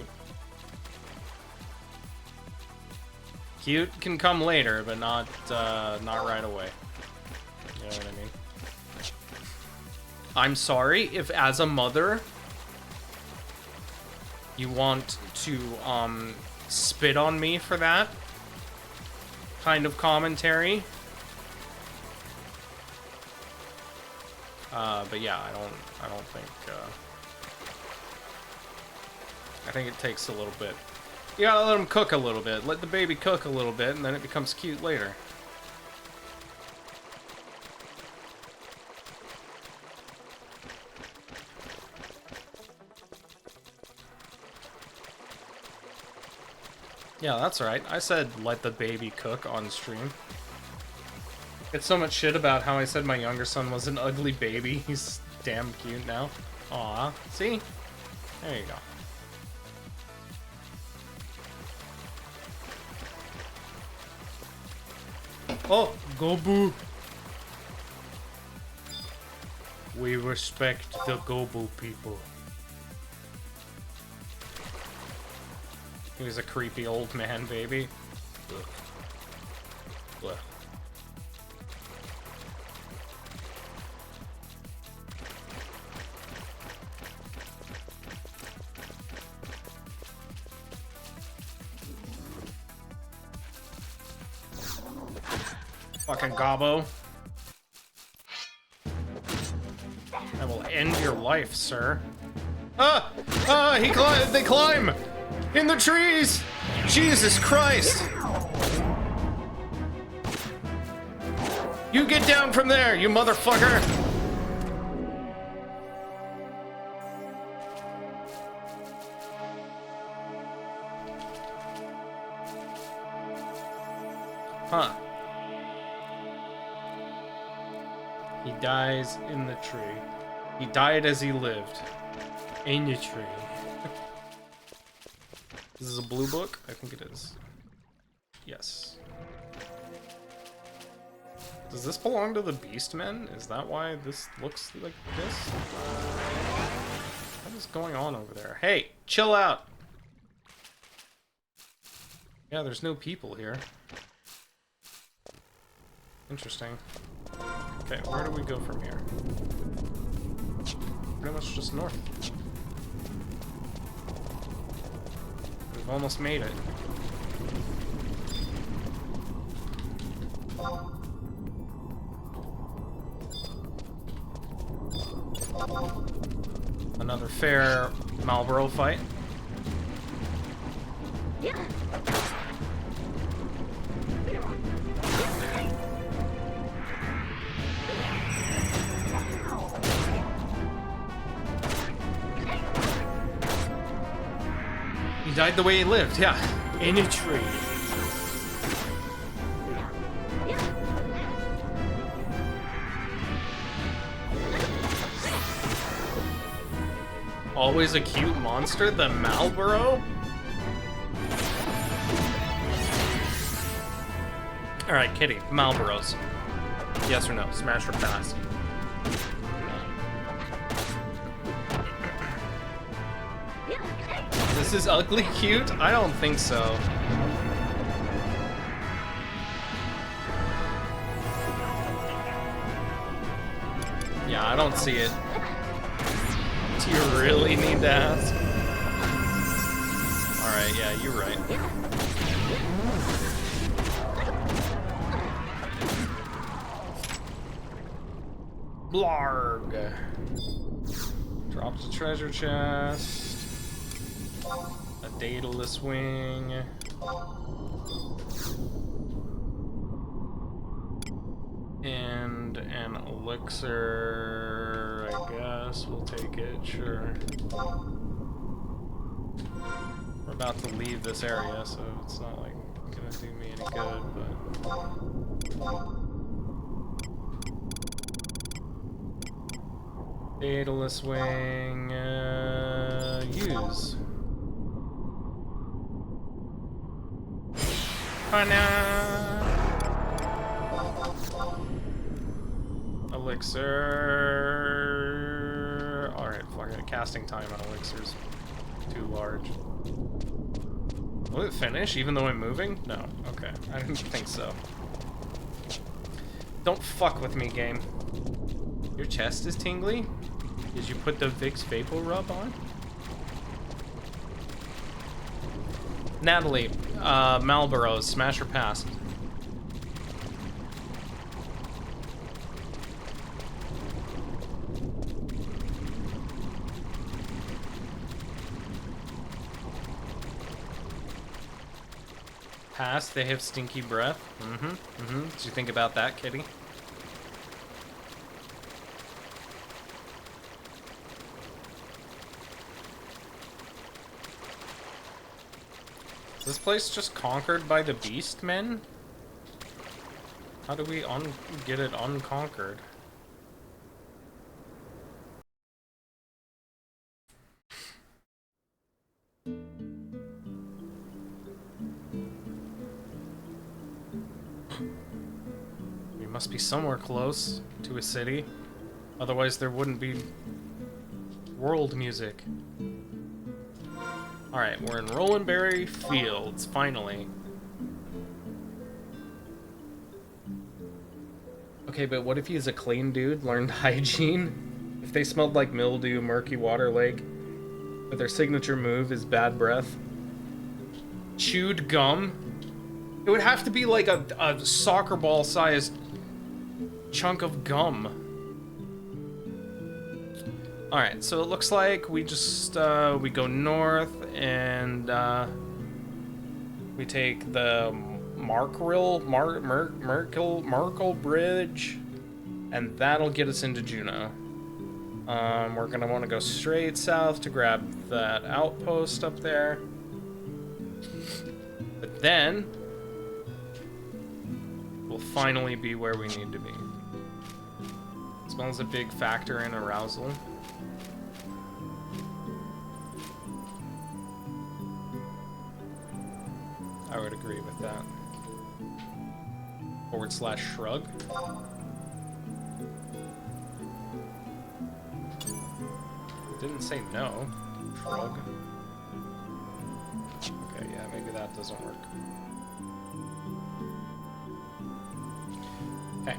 Cute can come later, but not right away. You know what I mean? I'm sorry if, as a mother, you want to spit on me for that kind of commentary. But yeah, I don't think. I think it takes a little bit. You gotta let them cook a little bit. Let the baby cook a little bit, and then it becomes cute later. Yeah, that's right. I said let the baby cook on stream. Get so much shit about how I said my younger son was an ugly baby. He's damn cute now. Aw, see? There you go. Oh, Gobu. We respect the Gobu people. He was a creepy old man, baby. Ugh. Ugh. Fucking gobbo. I will end your life, sir. They climb! In the trees! Jesus Christ! You get down from there, you motherfucker! Huh. He dies in the tree. He died as he lived. In the tree. This is a blue book? I think it is. Yes. Does this belong to the Beastmen? Is that why this looks like this? What is going on over there? Hey, chill out! Yeah, there's no people here. Interesting. Okay, where do we go from here? Pretty much just north. We've almost made it. Another fair Marlboro fight. He died the way he lived, yeah. In a tree. Always a cute monster, the Marlboro? Alright, Kitty, Marlboros. Yes or no? Smash or pass? This is ugly cute? I don't think so. Yeah, I don't see it. Do you really need to ask? Alright, yeah, you're right. Blarg. Drops a treasure chest. A Daedalus wing. And an elixir, I guess. We'll take it, sure. We're about to leave this area, so it's not like gonna do me any good, but... Daedalus wing, use. Elixir. Alright, fuck it. Casting time on elixirs too large. Will it finish even though I'm moving? No. Okay. I didn't think so. Don't fuck with me, game. Your chest is tingly? Did you put the Vicks Vapor Rub on? Natalie, Marlboros, smash or pass? Pass, they have stinky breath. Did you think about that, Kitty? Is this place just conquered by the beast men? How do we get it unconquered? We must be somewhere close to a city. Otherwise there wouldn't be world music. Alright, we're in Rolandberry Fields, finally. Okay, but what if he's a clean dude, learned hygiene? If they smelled like mildew, murky water lake, but their signature move is bad breath? Chewed gum? It would have to be like a soccer ball sized chunk of gum. Alright, so it looks like we just, we go north and, we take the Merkel Bridge, and that'll get us into Juneau. We're gonna want to go straight south to grab that outpost up there. But then, we'll finally be where we need to be. Smell's a big factor in arousal. I would agree with that. / shrug. Didn't say no. Shrug. Okay, yeah, maybe that doesn't work. Okay.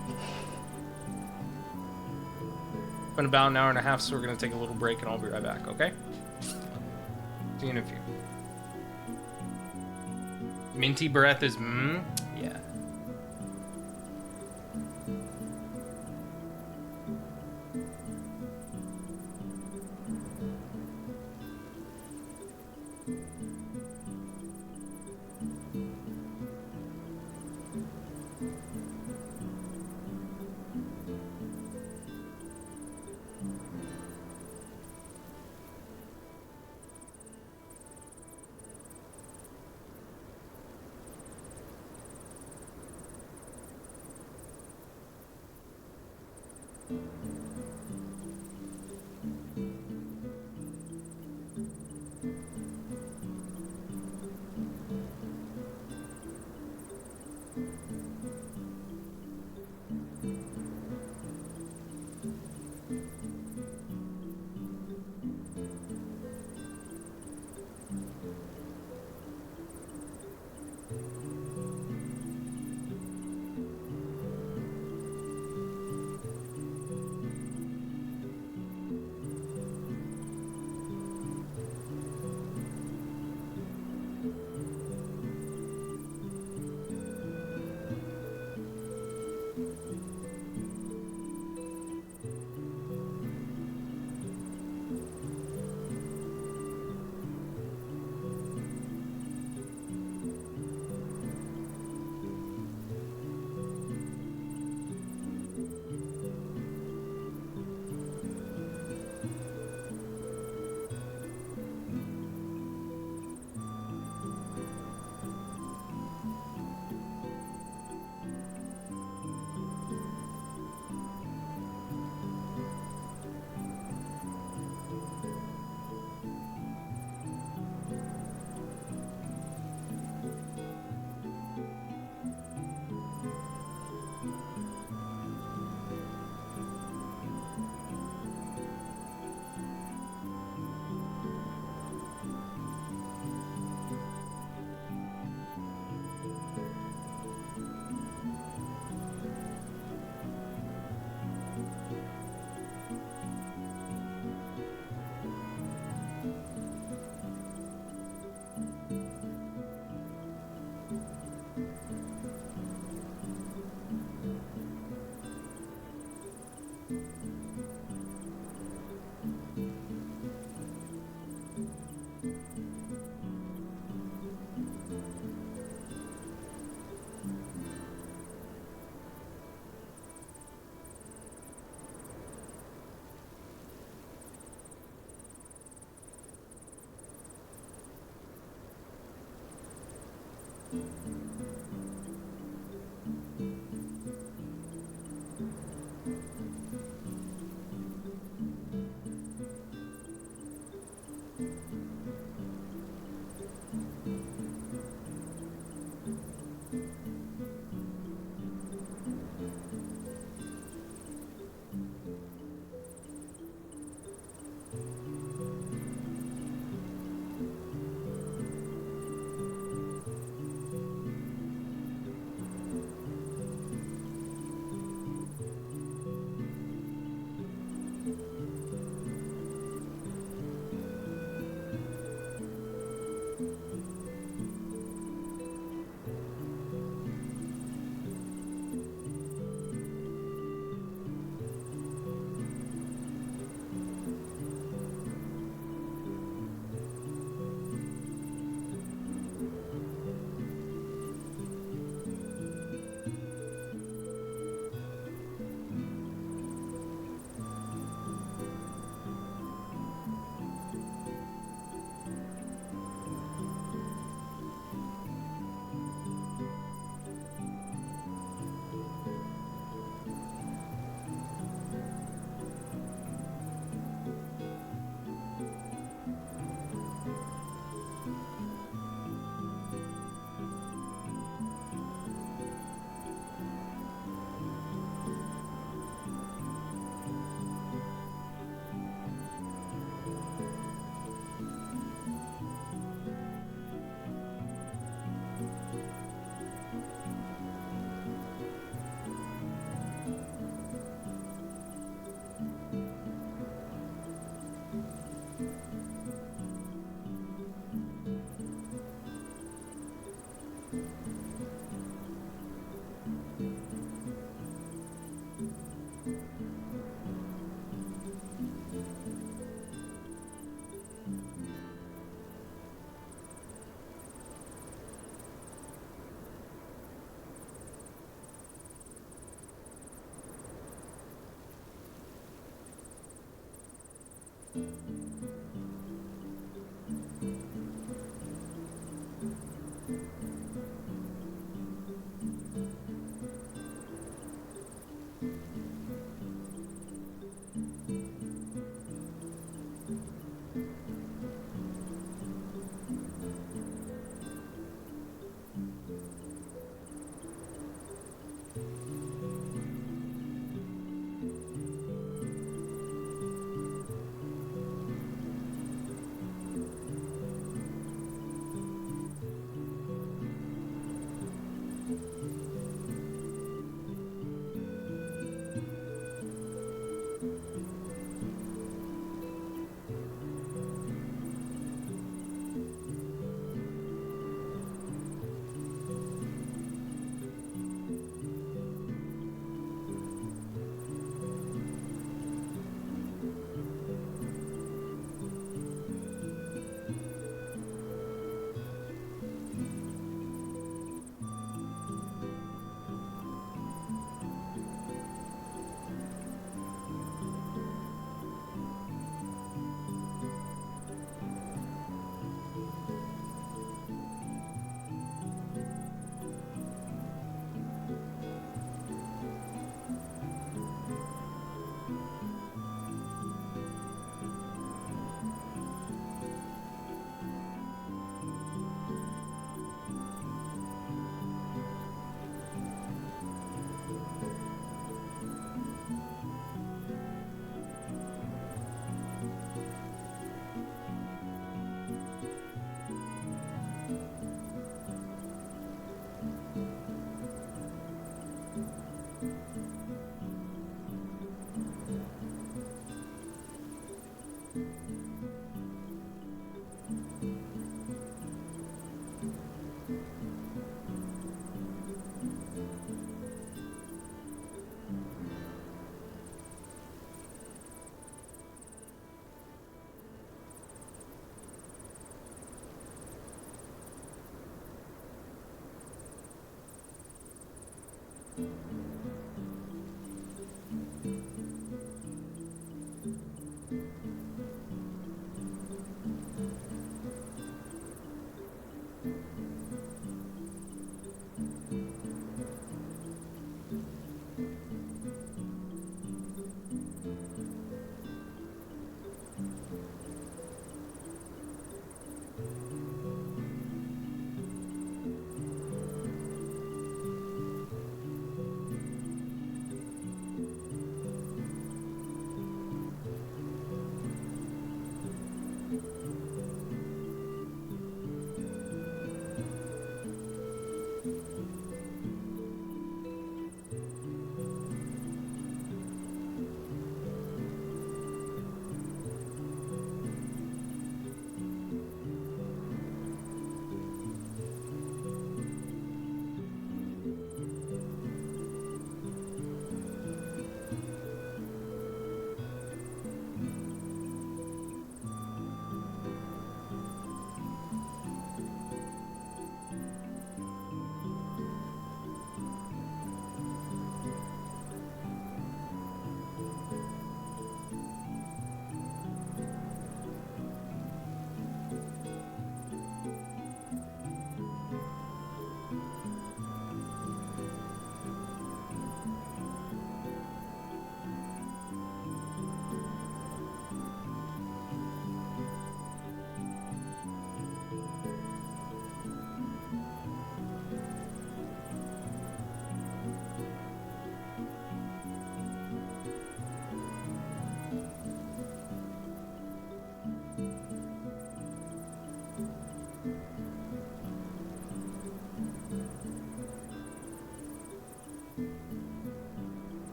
Been about an hour and a half, so we're gonna take a little break and I'll be right back, okay? See you in a few. Minty breath is yeah.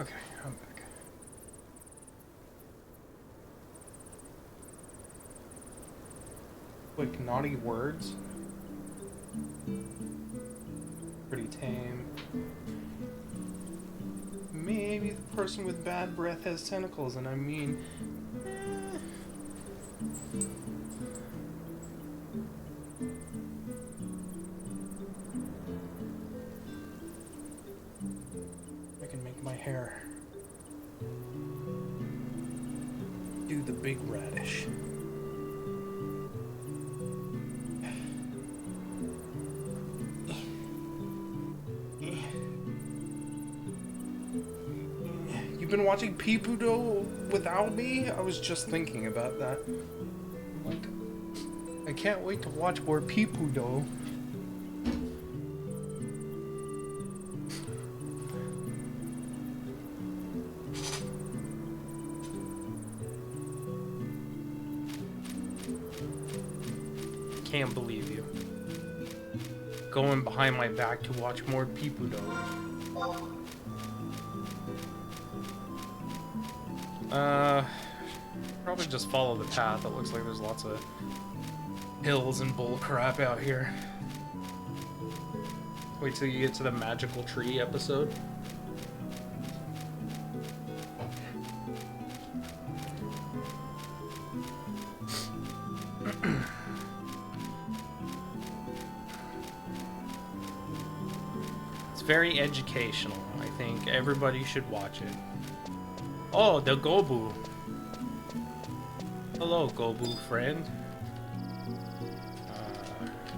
Okay, I'm back. Quick naughty words. Pretty tame. Maybe the person with bad breath has tentacles, and I mean... I can make my hair do the big radish. You've been watching Peepudo without me? I was just thinking about that. Like, I can't wait to watch more Peepudo. Can't believe you. Going behind my back to watch more Peepudo. Probably just follow the path. It looks like there's lots of hills and bull crap out here. Wait till you get to the magical tree episode. It's very educational. I think everybody should watch it. Oh, the Gobu. Hello, Gobu friend.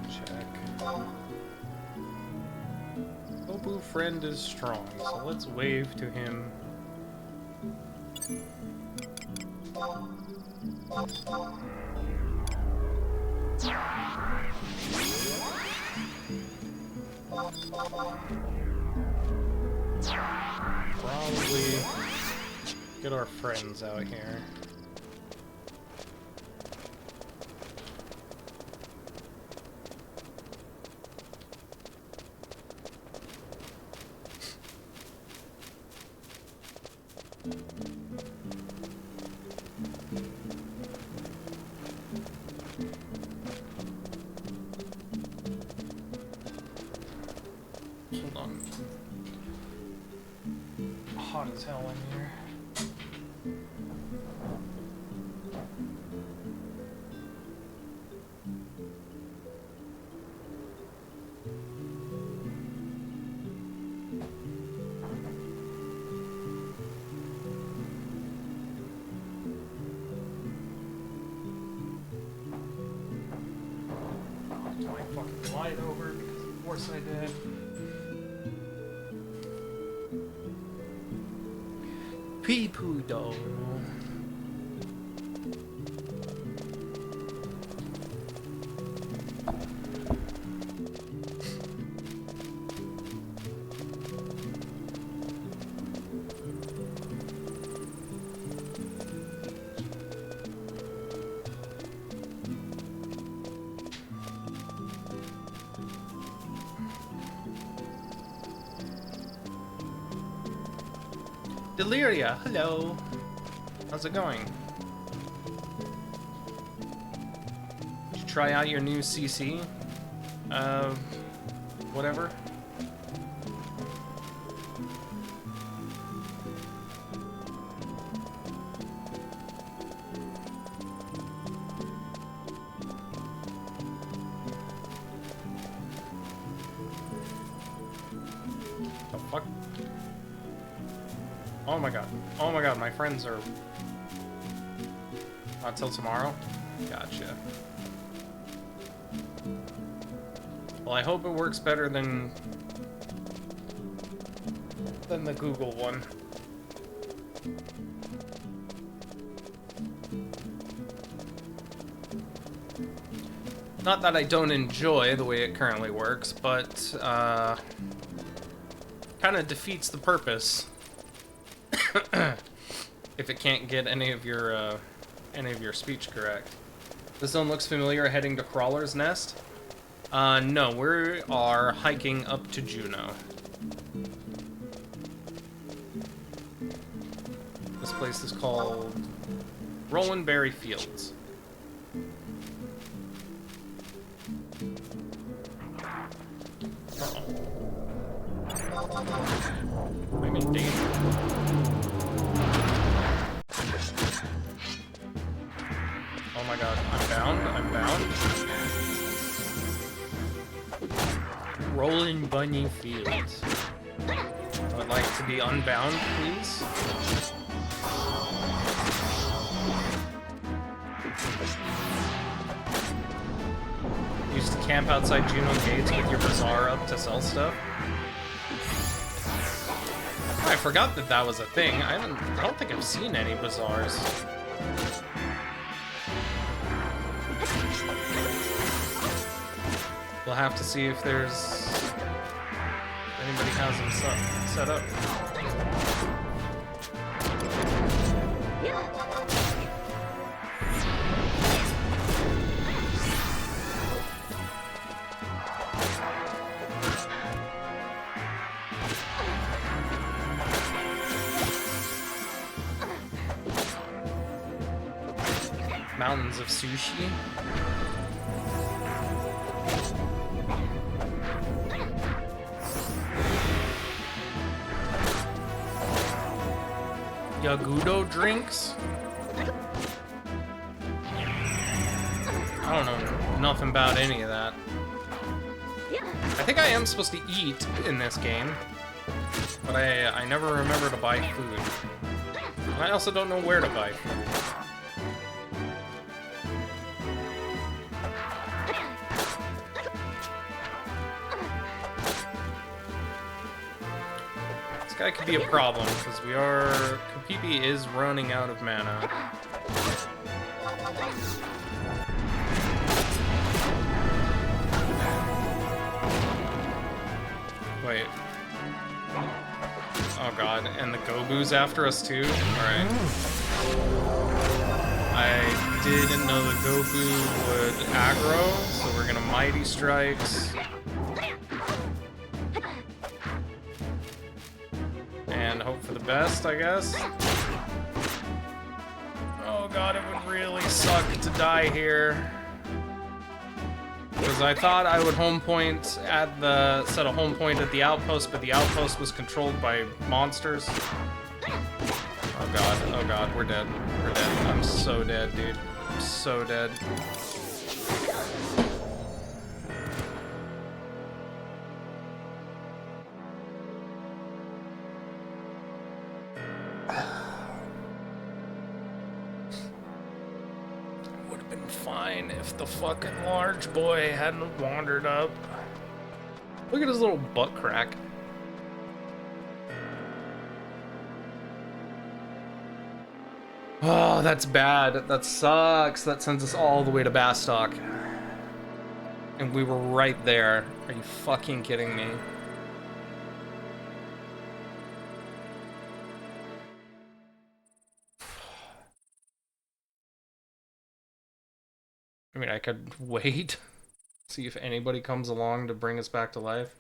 Check. Gobu friend is strong, so let's wave to him. Probably get our friends out here. Hold on. Hot as hell in here. My fucking light over because of course I did. Peepudo. Deliria, hello. How's it going? Did you try out your new CC? Whatever. The fuck? Oh my god. Oh my god, my friends are... Not till tomorrow? Gotcha. Well, I hope it works better than the Google one. Not that I don't enjoy the way it currently works, but kind of defeats the purpose if it can't get any of your speech correct. The zone looks familiar. Heading to Crawler's Nest. No, we are hiking up to Juneau. place is called Roland Berry Fields. Uh-oh. I'm in danger. Oh my god, I'm bound, I'm bound. Rolling Bunny Fields. I would like to be unbound, please. Used to camp outside Juno Gates with your bazaar up to sell stuff. Oh, I forgot that that was a thing. I don't think I've seen any bazaars. We'll have to see if anybody has them set up. Mountains of sushi. Yagudo drinks? I don't know nothing about any of that. I think I am supposed to eat in this game, but I never remember to buy food. And I also don't know where to buy food. This guy could be a problem, because Kapipi is running out of mana. Wait. Oh god, and the Gobu's after us too? Alright. I didn't know the Gobu would aggro, so we're gonna Mighty Strikes. And hope for the best, I guess. Oh god, it would really suck to die here. Because I thought I would set a home point at the outpost, but the outpost was controlled by monsters. Oh god, we're dead. We're dead. I'm so dead, dude. I'm so dead. Fine if the fucking large boy hadn't wandered up. Look at his little butt crack. Oh, that's bad. That sucks. That sends us all the way to Bastok. And we were right there. Are you fucking kidding me? I mean, I could wait, see if anybody comes along to bring us back to life.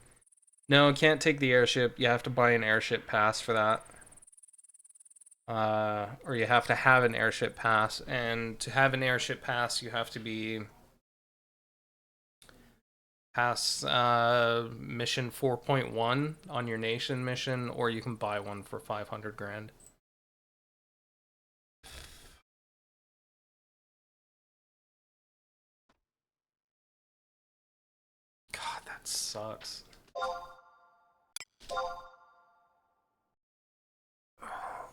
No, can't take the airship. You have to buy an airship pass for that. Or you have to have an airship pass. And to have an airship pass, you have to be past mission 4.1 on your nation mission, or you can buy one for 500 grand. Sucks.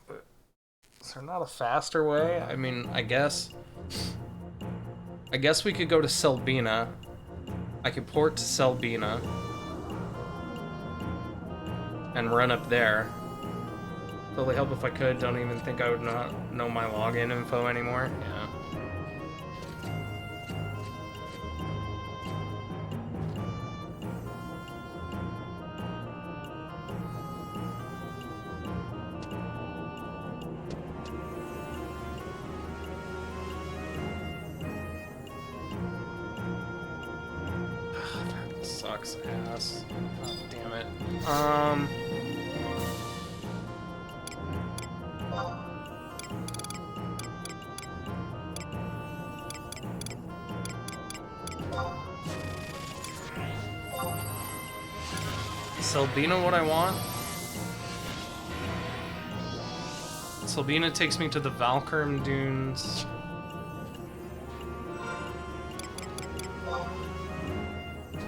But is there not a faster way? I mean, I guess we could go to Selbina. I could port to Selbina and run up there. Totally help if I could. Don't even think I would not know my login info anymore. Yeah. Sucks ass. Oh, damn it. Selbina what I want? Selbina takes me to the Valkurm Dunes.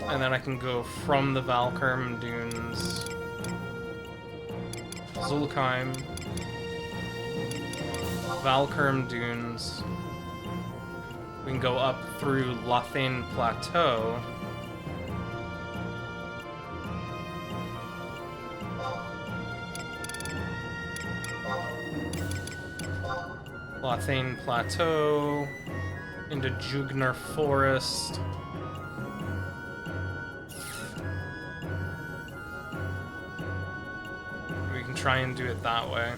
And then I can go from the Valkurm Dunes. Zulkheim. Valkurm Dunes. We can go up through Lothane Plateau. Lothane Plateau. Into Jugner Forest. We can try and do it that way.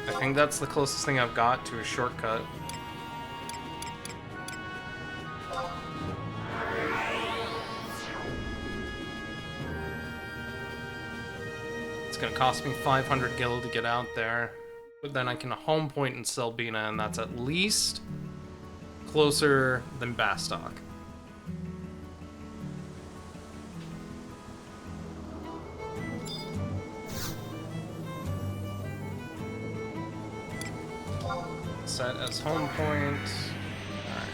I think that's the closest thing I've got to a shortcut. It's gonna cost me 500 gil to get out there, but then I can home point in Selbina, and that's at least closer than Bastok. Set as home point. Alright.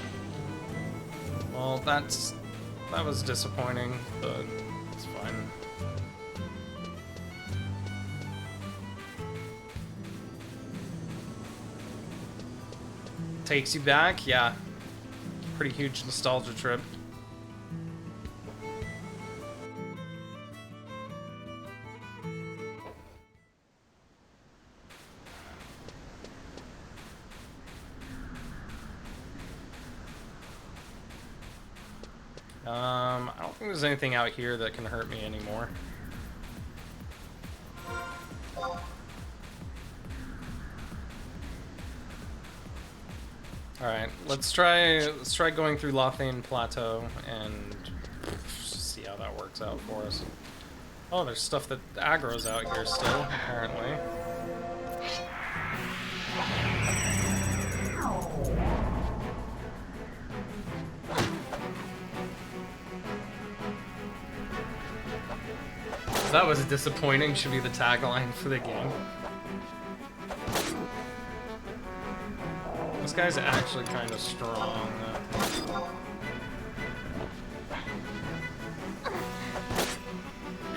Well, that was disappointing, but it's fine. Takes you back? Yeah. Pretty huge nostalgia trip. I don't think there's anything out here that can hurt me anymore. Alright, let's try going through Lothane Plateau and see how that works out for us. Oh, there's stuff that aggro's out here still, apparently. That was disappointing, should be the tagline for the game. This guy's actually kind of strong.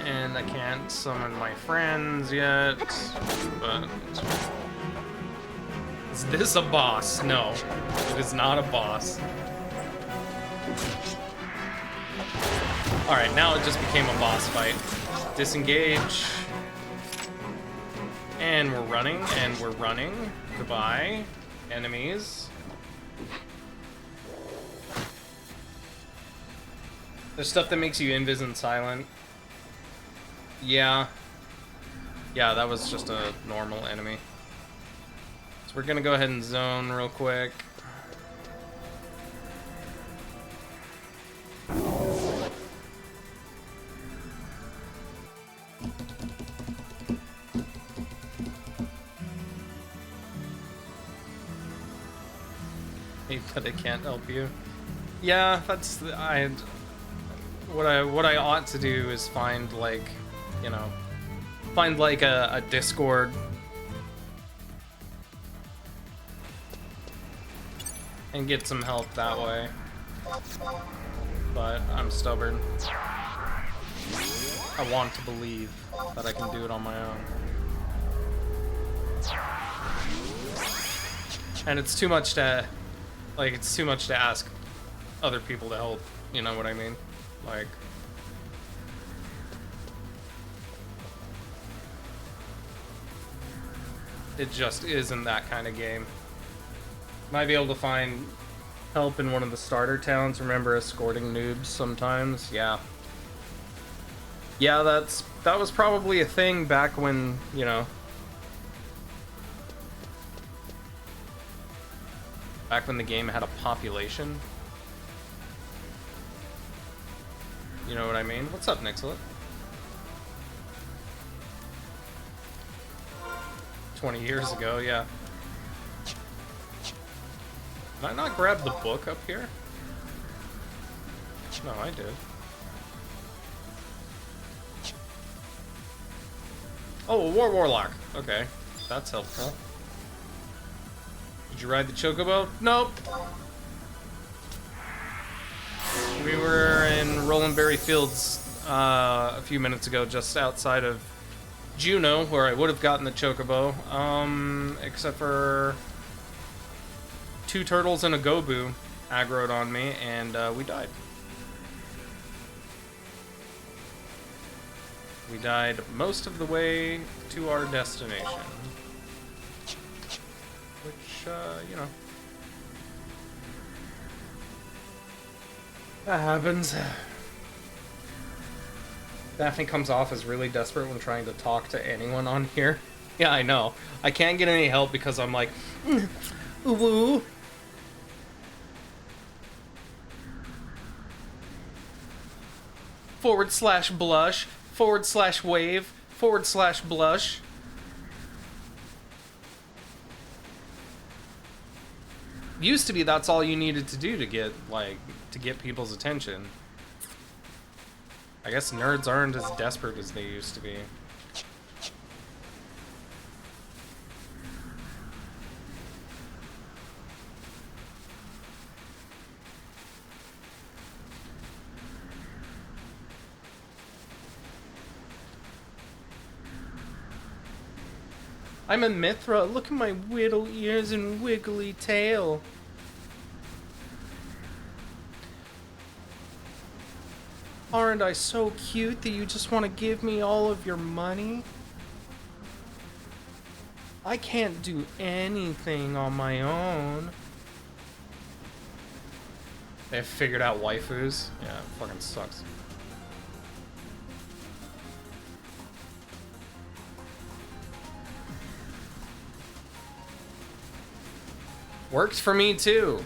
And I can't summon my friends yet, but... Is this a boss? No, it is not a boss. Alright, now it just became a boss fight. Disengage. And we're running, and we're running. Goodbye, enemies. There's stuff that makes you invis and silent. Yeah. Yeah, that was just a normal enemy. So we're gonna go ahead and zone real quick. But I can't help you. Yeah, that's what I ought to do is find like, you know, find like a Discord and get some help that way. But I'm stubborn. I want to believe that I can do it on my own. And it's too much to ask other people to help, you know what I mean? Like, it just isn't that kind of game. Might be able to find help in one of the starter towns. Remember escorting noobs sometimes? Yeah. Yeah, that was probably a thing back when, you know, back when the game had a population. You know what I mean? What's up, Nixlet? 20 years ago, yeah. Did I not grab the book up here? No, I did. Oh, a Warlock. Okay, that's helpful. Did you ride the Chocobo? Nope. We were in Rolandberry Fields a few minutes ago, just outside of Juneau, where I would have gotten the Chocobo, except for 2 turtles and a Gobu aggroed on me, and we died. We died most of the way to our destination. Which, you know. That happens. Daphne comes off as really desperate when trying to talk to anyone on here. Yeah, I know. I can't get any help because I'm like, woo. /blush, /wave, /blush. Used to be that's all you needed to do to get, like, to get people's attention. I guess nerds aren't as desperate as they used to be. I'm a Mithra. Look at my whittle ears and wiggly tail. Aren't I so cute that you just want to give me all of your money? I can't do anything on my own. They've figured out waifus? Yeah, it fucking sucks. Worked for me too.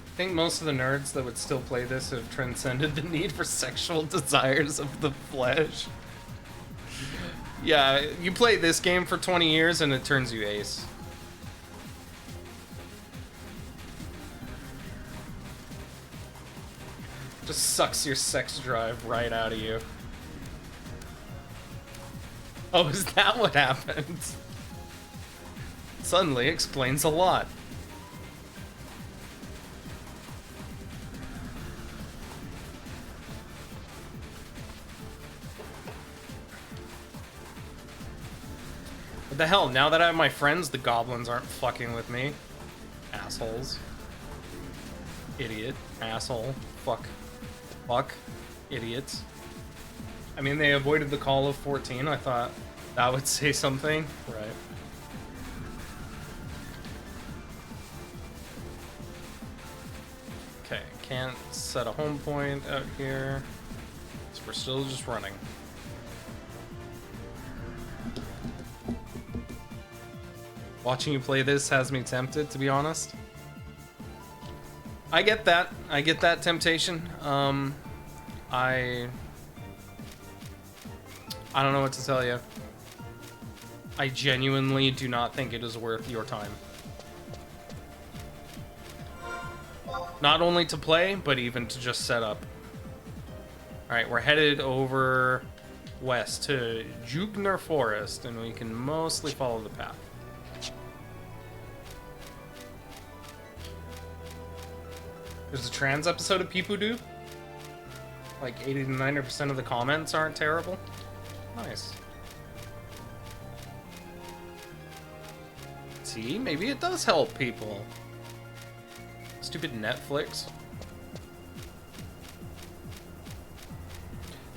I think most of the nerds that would still play this have transcended the need for sexual desires of the flesh. Yeah, you play this game for 20 years and it turns you ace. Just sucks your sex drive right out of you. Oh, is that what happened? Suddenly explains a lot. What the hell? Now that I have my friends, the goblins aren't fucking with me. Assholes. Idiot. Asshole. Fuck. Fuck. Idiots. I mean, they avoided the call of 14. I thought that would say something. Right. Okay, can't set a home point out here. So we're still just running. Watching you play this has me tempted, to be honest. I get that. I get that temptation. I don't know what to tell you. I genuinely do not think it is worth your time. Not only to play, but even to just set up. Alright, we're headed over west to Jugner Forest, and we can mostly follow the path. There's a trans episode of Peepoo-Doo. Like 80 to 90% of the comments aren't terrible. Nice. See, maybe it does help people. Stupid Netflix.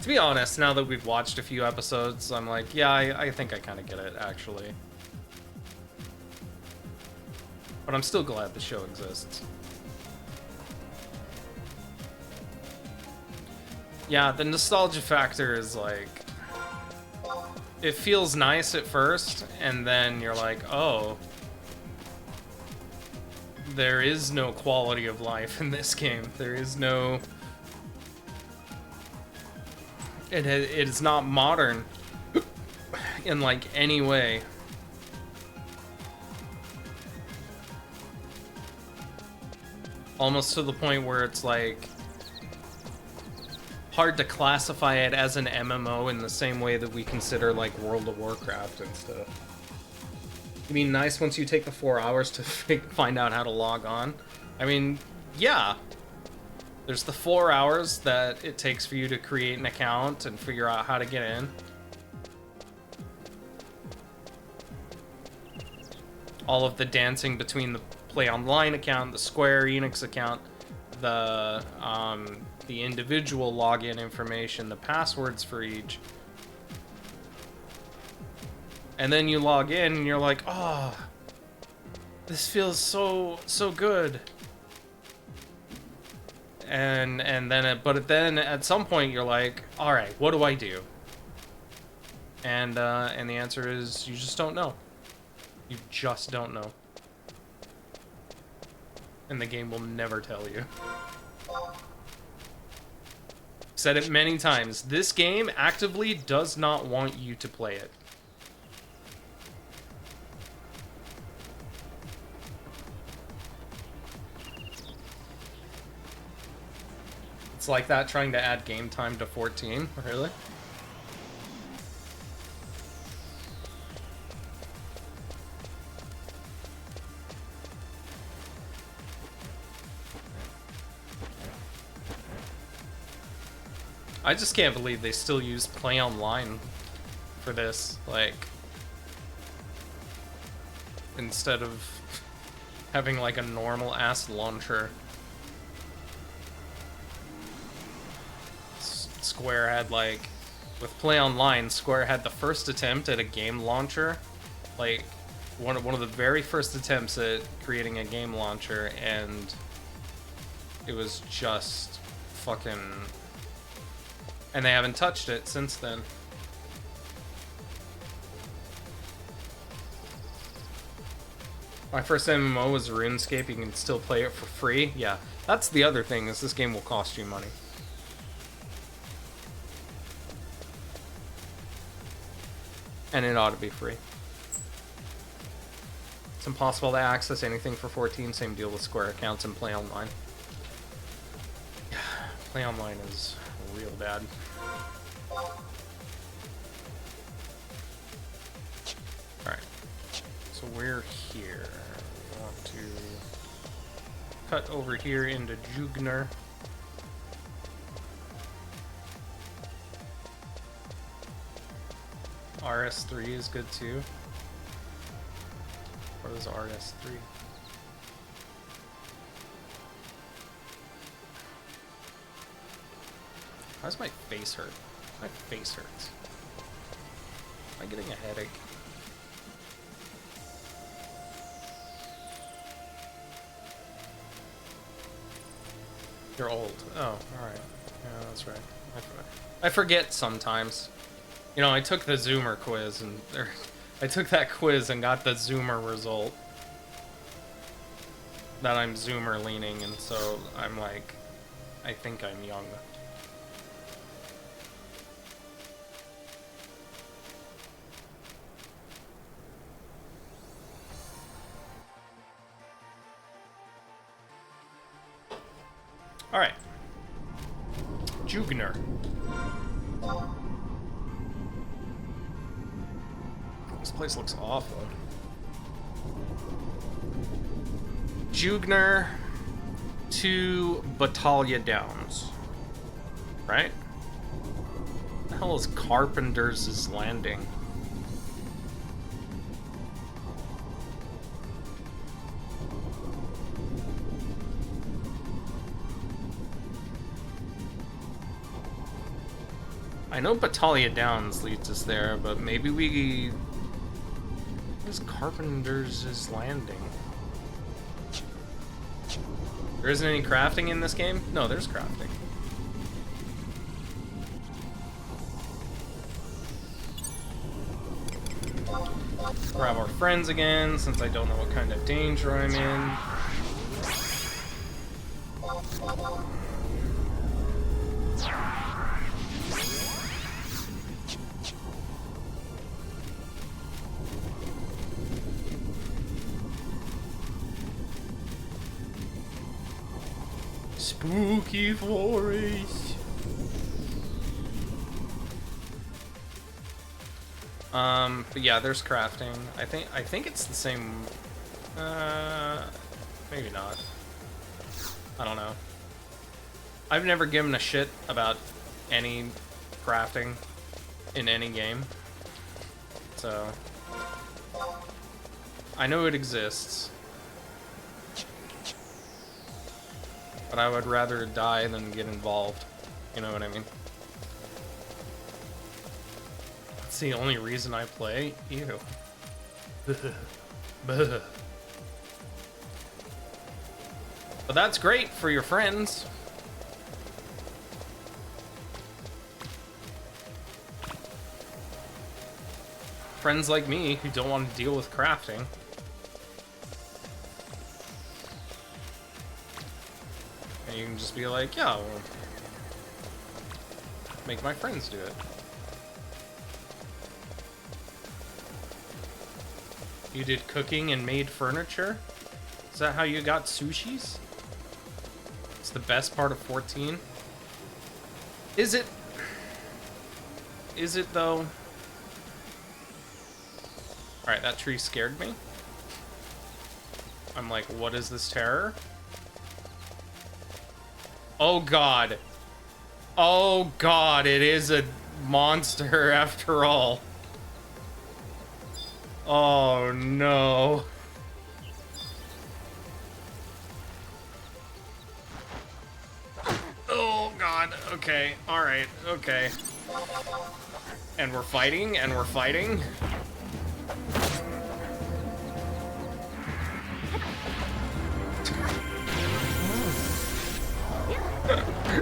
To be honest, now that we've watched a few episodes, I'm like, yeah, I think I kind of get it, actually. But I'm still glad the show exists. Yeah, the nostalgia factor is like... It feels nice at first, and then you're like, oh. there is no quality of life in this game. There is no... It is not modern in, like, any way. Almost to the point where it's, like, hard to classify it as an MMO in the same way that we consider, like, World of Warcraft and stuff. You mean nice once you take the 4 hours to find out how to log on? I mean, yeah. There's the 4 hours that it takes for you to create an account and figure out how to get in. All of the dancing between the Play Online account, the Square Enix account, the individual login information, the passwords for each. And then you log in and you're like, oh, this feels so good. And then, but then at some point you're like, all right, what do I do? And the answer is you just don't know. You just don't know. And the game will never tell you. Said it many times. This game actively does not want you to play it. It's like that trying to add game time to 14. Really? I just can't believe they still use Play Online for this, like, instead of having like a normal ass launcher. Square had, like, with Play Online, Square had the first attempt at a game launcher, like one of the very first attempts at creating a game launcher, and it was just fucking... And they haven't touched it since then. My first MMO was RuneScape. You can still play it for free. Yeah, that's the other thing, is this game will cost you money. And it ought to be free. It's impossible to access anything for 14. Same deal with Square accounts and Play Online. Play Online is real bad. Alright. So we're here. We want to cut over here into Jugner. RS3 is good too. What is RS3? Why does my face hurt? My face hurts. Am I getting a headache? You're old. Oh, alright. Yeah, that's right. I forget sometimes. You know, I took the Zoomer quiz, and I took that quiz and got the Zoomer result. That I'm Zoomer leaning, and so I'm like, I think I'm young. Alright. Jugner. This place looks awful. Jugner to Batalha Downs. Right? What the hell is Carpenter's Landing? I know Batalha Downs leads us there, but maybe we... Where's Carpenter's Landing? There isn't any crafting in this game? No, there's crafting. Grab our friends again, since I don't know what kind of danger I'm in. Spooky forest. But yeah, there's crafting. I think it's the same. Maybe not. I don't know. I've never given a shit about any crafting in any game, so I know it exists, but I would rather die than get involved. You know what I mean? That's the only reason I play. Ew. But that's great for your friends. Friends like me who don't want to deal with crafting. And you can just be like, yeah, well, make my friends do it. You did cooking and made furniture? Is that how you got sushis? It's the best part of 14. Is it? Is it though? Alright, that tree scared me. I'm like, what is this terror? Oh god. Oh god, it is a monster after all. Oh no. Oh god, okay, alright, okay. And we're fighting, and we're fighting.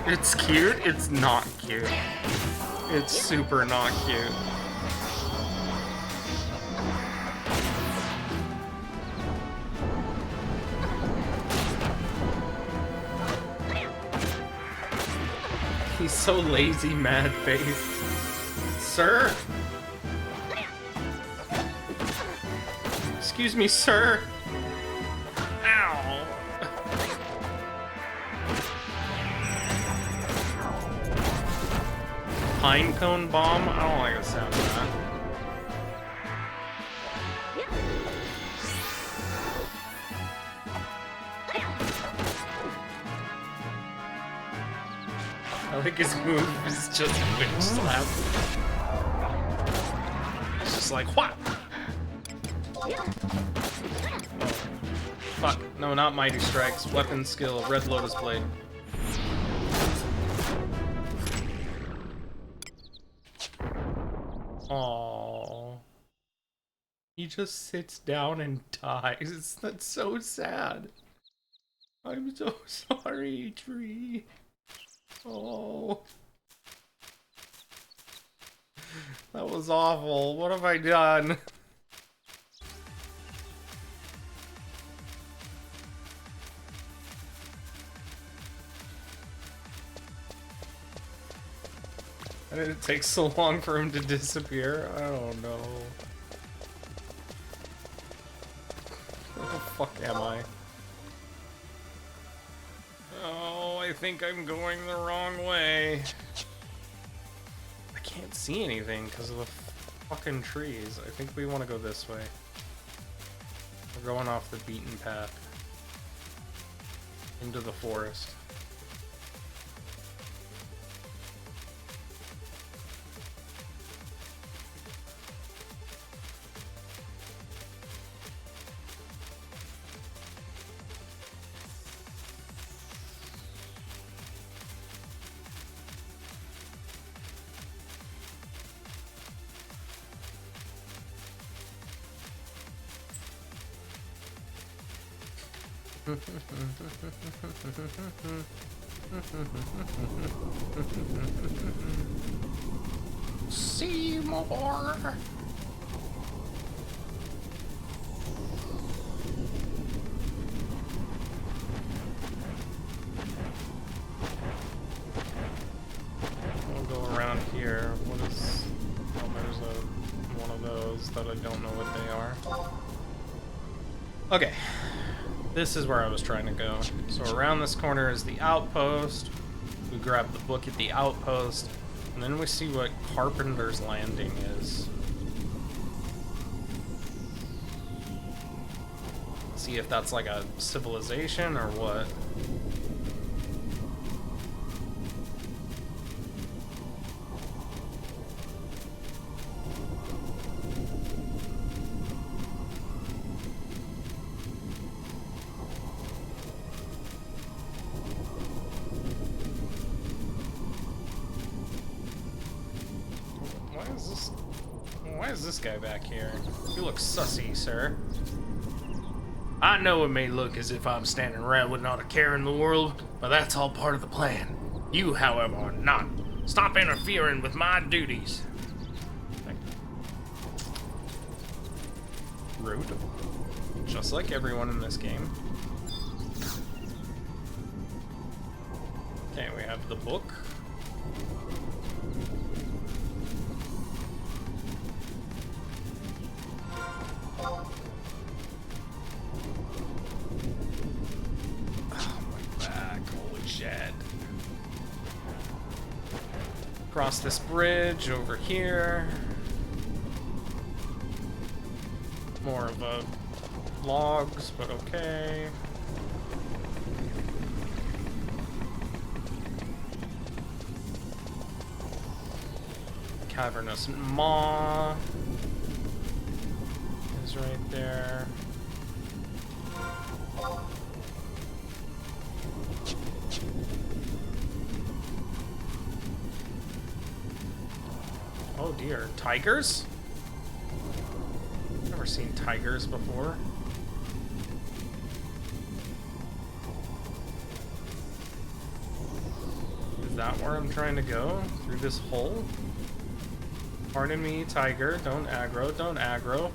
It's cute, it's not cute. It's super not cute. He's so lazy, mad face. Sir? Excuse me, sir. Ow. Pine cone bomb? I don't like the sound of that. I think his move is just witch slap. It's just like, what? Fuck. No, not Mighty Strikes. Weapon skill, Red Lotus Blade. Aww. He just sits down and dies. That's so sad. I'm so sorry, Tree. Oh. That was awful. What have I done? Why did it take so long for him to disappear? I don't know. Where the fuck am I? Oh, I think I'm going the wrong way. I can't see anything because of the fucking trees. I think we want to go this way. We're going off the beaten path. Into the forest. Seymour. things that I don't know what they are. Okay. This is where I was trying to go. So around this corner is the outpost. We grab the book at the outpost. And then we see what Carpenter's Landing is. See if that's like a civilization or what. Why is this guy back here? You look sussy, sir. I know it may look as if I'm standing around with not a care in the world, but that's all part of the plan. You, however, are not. Stop interfering with my duties. Rude. Just like everyone in this game. Okay, we have the book. Cross this bridge over here. More of a logs, but okay. Cavernous Maw is right there. Oh dear, tigers? Never seen tigers before. Is that where I'm trying to go? Through this hole? Pardon me, tiger. Don't aggro, don't aggro.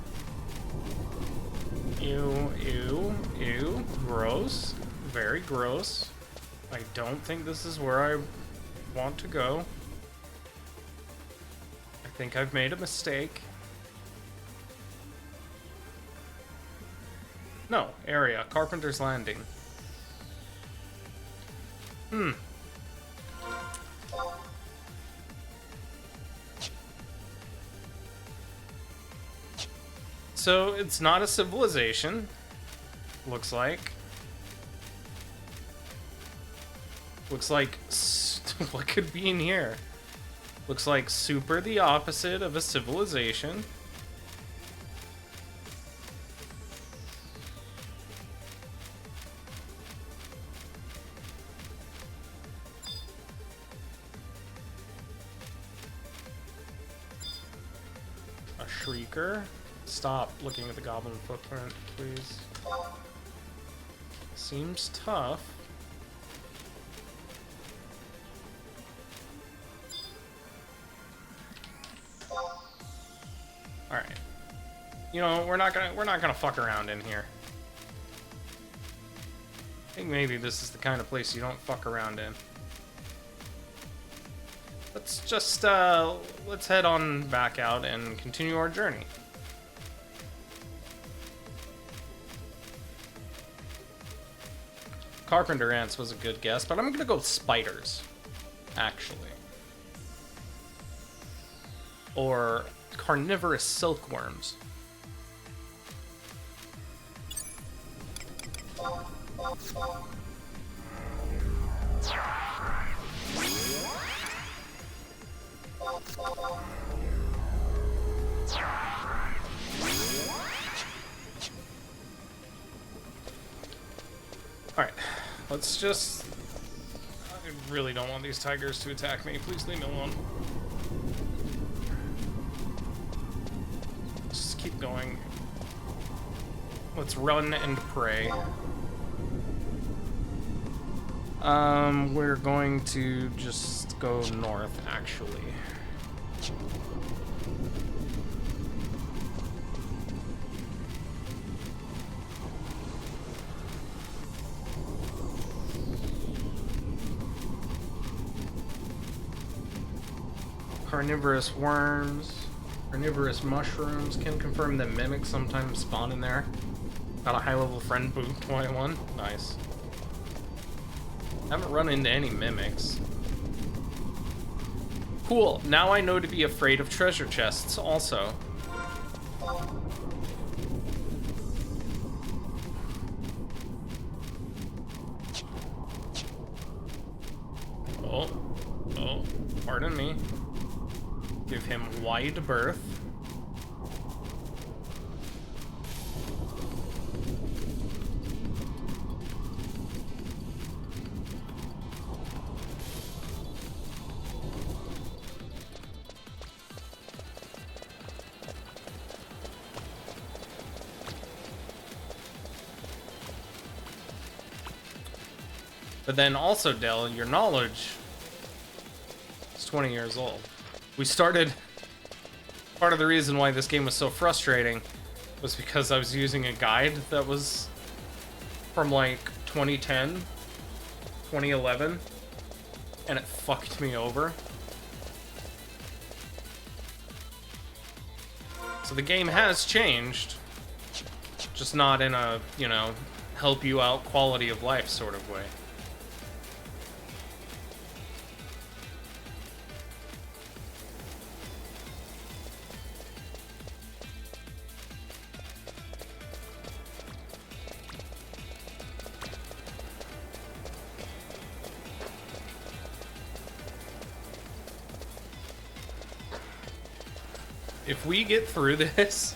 Ew, ew, ew. Gross. Very gross. I don't think this is where I want to go. I think I've made a mistake. No, area. Carpenter's Landing. So, it's not a civilization. Looks like. Looks like... what could be in here? Looks like super the opposite of a civilization. A shrieker. Stop looking at the goblin footprint, please. Seems tough. Alright. You know, we're not gonna fuck around in here. I think maybe this is the kind of place you don't fuck around in. Let's just let's head on back out and continue our journey. Carpenter ants was a good guess, but I'm gonna go with spiders, actually. Or carnivorous silkworms. Alright, let's just... I really don't want these tigers to attack me. Please leave me alone. Just keep going. Let's run and pray. We're going to just go north, actually. Carnivorous worms. Carnivorous mushrooms. Can confirm that mimics sometimes spawn in there. Got a high level friend boot 21. Nice. Haven't run into any mimics. Cool. Now I know to be afraid of treasure chests also. Oh, pardon me. Give him wide berth. But then also, Dell, your knowledge is 20 years old. We started... Part of the reason why this game was so frustrating was because I was using a guide that was from like 2010, 2011, and it fucked me over. So the game has changed, just not in a, you know, help you out quality of life sort of way. If we get through this,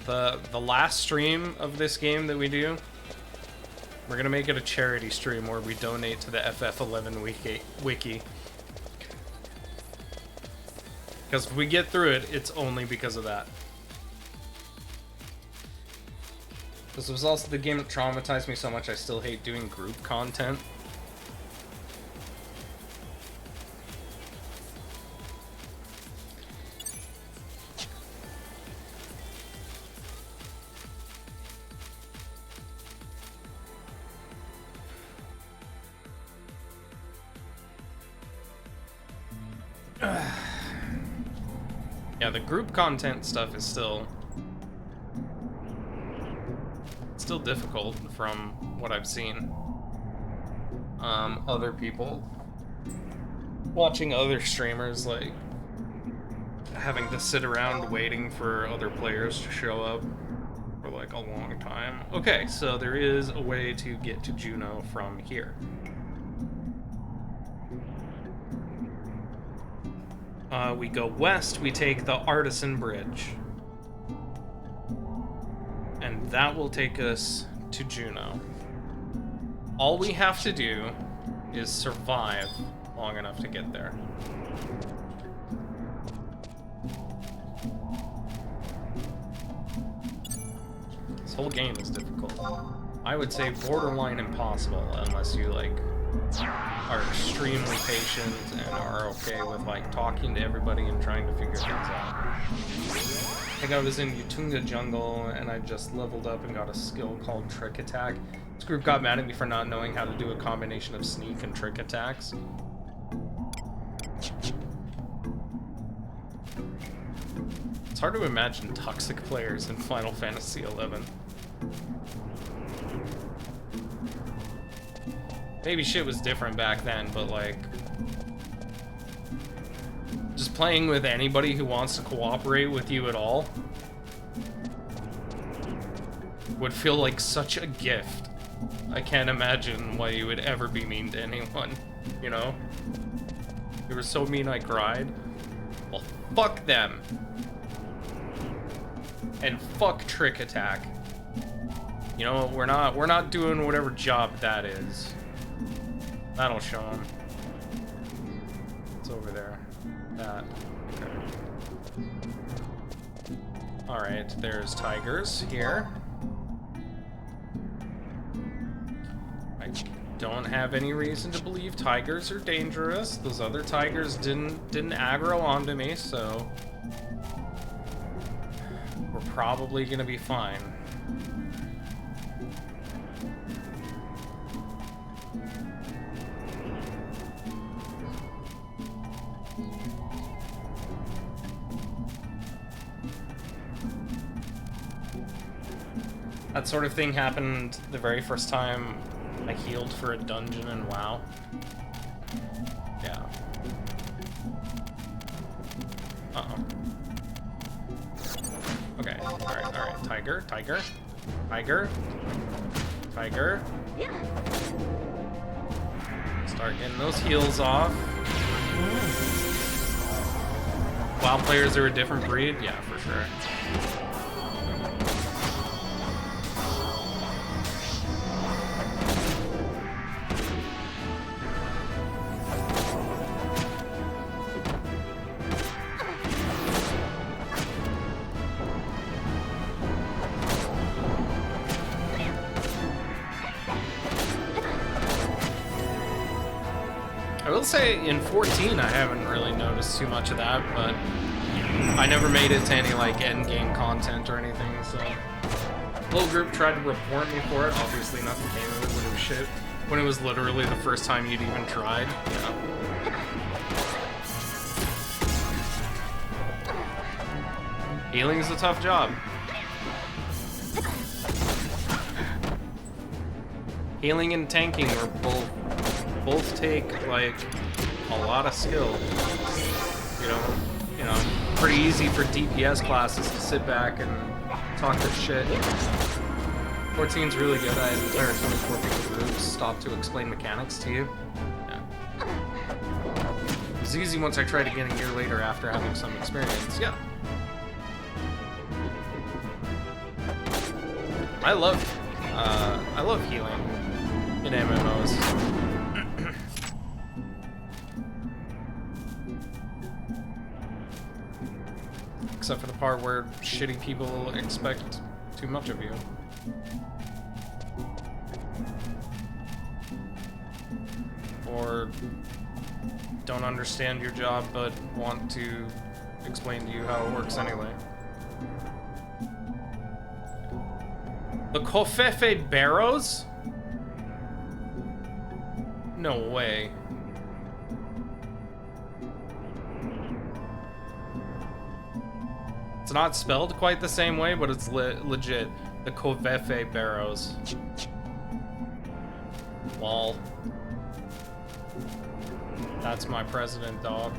the last stream of this game that we do, we're gonna make it a charity stream where we donate to the FF11 wiki. Because if we get through it, it's only because of that. This was also the game that traumatized me so much I still hate doing group content. Yeah, the group content stuff is still difficult from what I've seen. Other people watching other streamers, like, having to sit around waiting for other players to show up for like a long time. Okay, so there is a way to get to Juno from here. We go west, we take the Artisan Bridge. And that will take us to Juno. All we have to do is survive long enough to get there. This whole game is difficult. I would say borderline impossible unless you, like, are extremely patient and are okay with, like, talking to everybody and trying to figure things out. I think I was in Yutunga Jungle and I just leveled up and got a skill called Trick Attack. This group got mad at me for not knowing how to do a combination of sneak and trick attacks. It's hard to imagine toxic players in Final Fantasy XI. Maybe shit was different back then, but like, just playing with anybody who wants to cooperate with you at all would feel like such a gift. I can't imagine why you would ever be mean to anyone, you know? You were so mean I cried. Well, fuck them. And fuck Trick Attack. You know, we're not doing whatever job that is. That'll show him. It's over there. That. Okay. Alright, there's tigers here. I don't have any reason to believe tigers are dangerous. Those other tigers didn't aggro onto me, so we're probably gonna be fine. That sort of thing happened the very first time I healed for a dungeon in WoW. Yeah. Uh-oh. Okay, alright. Tiger. Start getting those heals off. WoW players are a different breed? Yeah, for sure. I will say in 14 I haven't really noticed too much of that, but I never made it to any like end game content or anything, so little group tried to report me for it. Obviously nothing came of it when it was shit. When it was literally the first time you'd even tried. Yeah. Healing is a tough job. Healing and tanking are both take like a lot of skill. You know, pretty easy for DPS classes to sit back and talk their shit. 14's really good. I had entire 24 people groups stop to explain mechanics to you. Yeah. It was easy once I tried again a year later after having some experience. Yeah. I love healing in MMOs. Except for the part where shitty people expect too much of you. Or don't understand your job but want to explain to you how it works anyway. The Kofefe Barrows? No way. It's not spelled quite the same way, but it's legit. The Kofefe Barrows. Lol. That's my president, dog.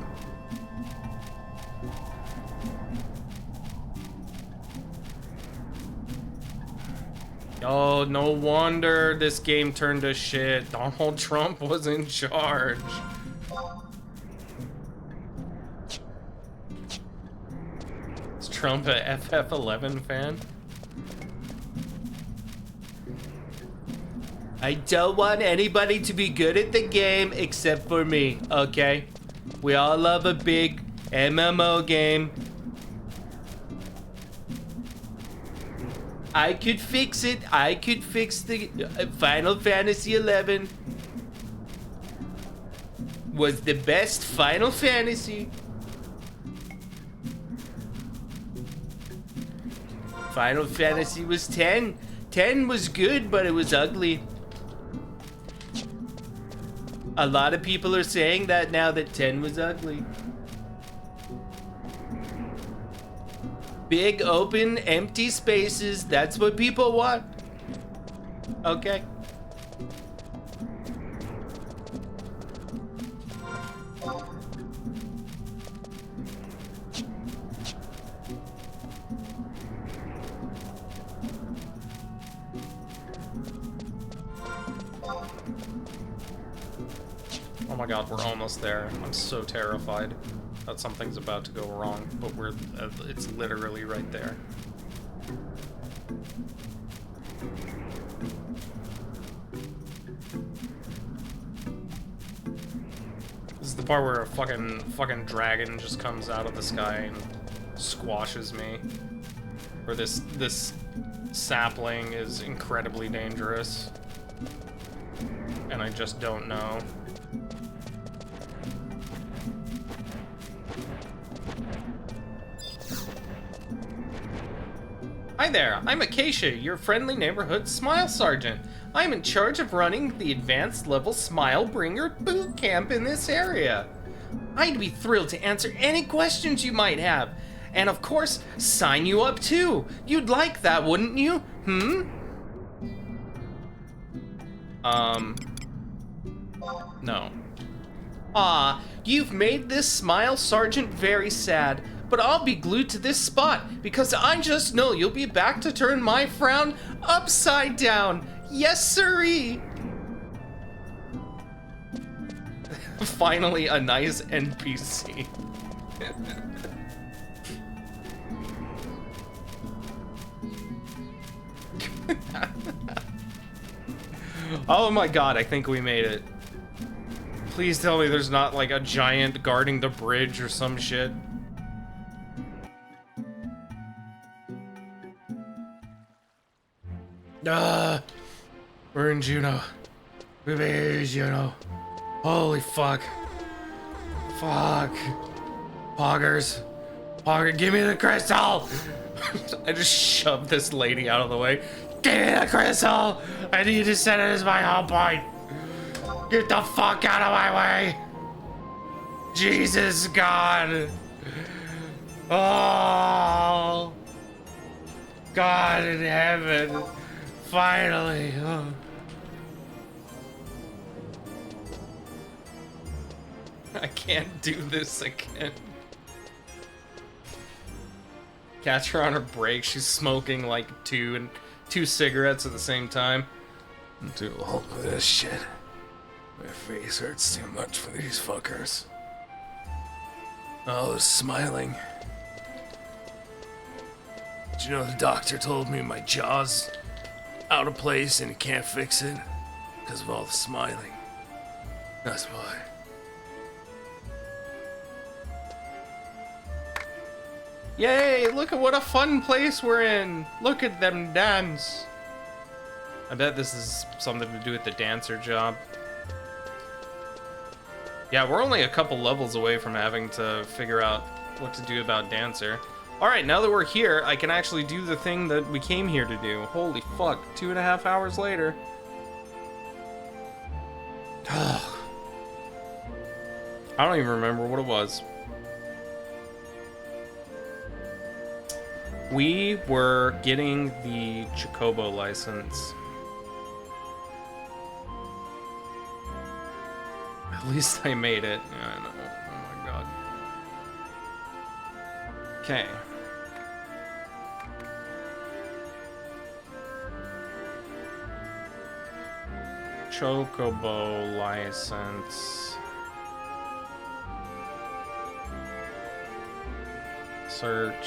Oh, no wonder this game turned to shit. Donald Trump was in charge. Is Trump a FF11 fan? I don't want anybody to be good at the game except for me, okay? We all love a big MMO game. I could fix it. I could fix the Final Fantasy XI. Was the best Final Fantasy. Final Fantasy was 10. 10 was good, but it was ugly. A lot of people are saying that now that 10 was ugly. Big, open, empty spaces. That's what people want. Okay. Oh my god, we're almost there. I'm so terrified that something's about to go wrong, but it's literally right there. This is the part where a fucking dragon just comes out of the sky and squashes me. Where this sapling is incredibly dangerous. And I just don't know. Hi there, I'm Acacia, your friendly neighborhood Smile Sergeant. I'm in charge of running the advanced level Smile Bringer boot camp in this area. I'd be thrilled to answer any questions you might have. And of course, sign you up too. You'd like that, wouldn't you? No. Ah, you've made this smile, Sergeant, very sad. But I'll be glued to this spot because I just know you'll be back to turn my frown upside down. Yes, sirree. Finally, a nice NPC. Oh my god, I think we made it. Please tell me there's not like a giant guarding the bridge or some shit. We're in Juneau. We're in Juneau. Holy fuck. Fuck. Poggers. Pogger, give me the crystal! I just shoved this lady out of the way. Give me the crystal! I need to set it as my home point. Get the fuck out of my way! Jesus God! Oh! God in heaven! Finally! Oh. I can't do this again. Catch her on her break. She's smoking like two cigarettes at the same time. I'm too old for this shit. My face hurts too much for these fuckers. All this smiling. Did you know the doctor told me my jaw's out of place and he can't fix it? Because of all the smiling. That's why. Yay, look at what a fun place we're in. Look at them dance. I bet this is something to do with the dancer job. Yeah, we're only a couple levels away from having to figure out what to do about dancer. All right, now that we're here, I can actually do the thing that we came here to do. Holy fuck, 2.5 hours later. I don't even remember what it was. We were getting the Chocobo license. At least I made it. Yeah, I know. Oh my god. Okay. Chocobo license. Search.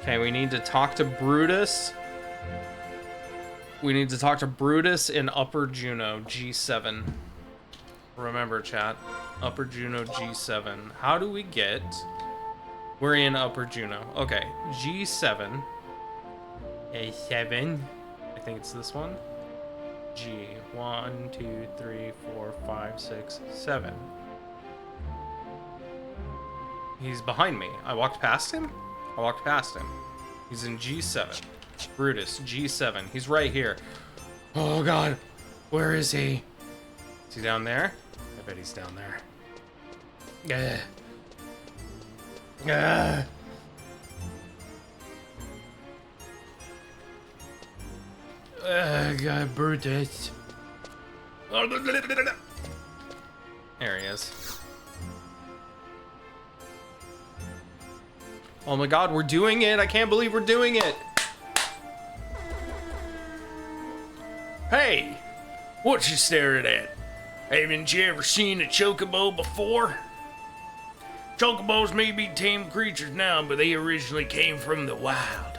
Okay, we need to talk to Brutus. We need to talk to Brutus in Upper Juneau, G7. Remember, chat. Upper Juneau, G7. How do we get... We're in Upper Juneau. Okay, G7. A7. I think it's this one. G. 1, 2, 3, 4, 5, 6, 7. He's behind me. I walked past him? I walked past him. He's in G7. Brutus, G7. He's right here. Oh god. Where is he? Is he down there? I bet he's down there. God, Brutus. There he is. Oh my god, we're doing it! I can't believe we're doing it! Hey! What you staring at? Haven't you ever seen a chocobo before? Chocobos may be tame creatures now, but they originally came from the wild.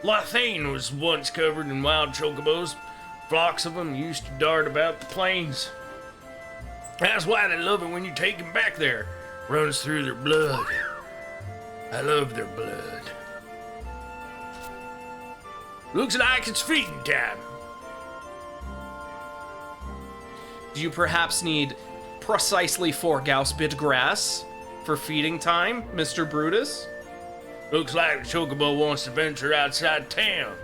Lathane was once covered in wild chocobos. Flocks of them used to dart about the plains. That's why they love it when you take them back there. Runs through their blood. I love their blood. Looks like it's feeding time. Do you perhaps need precisely 4 Gauss bit grass for feeding time, Mr. Brutus? Looks like the chocobo wants to venture outside town.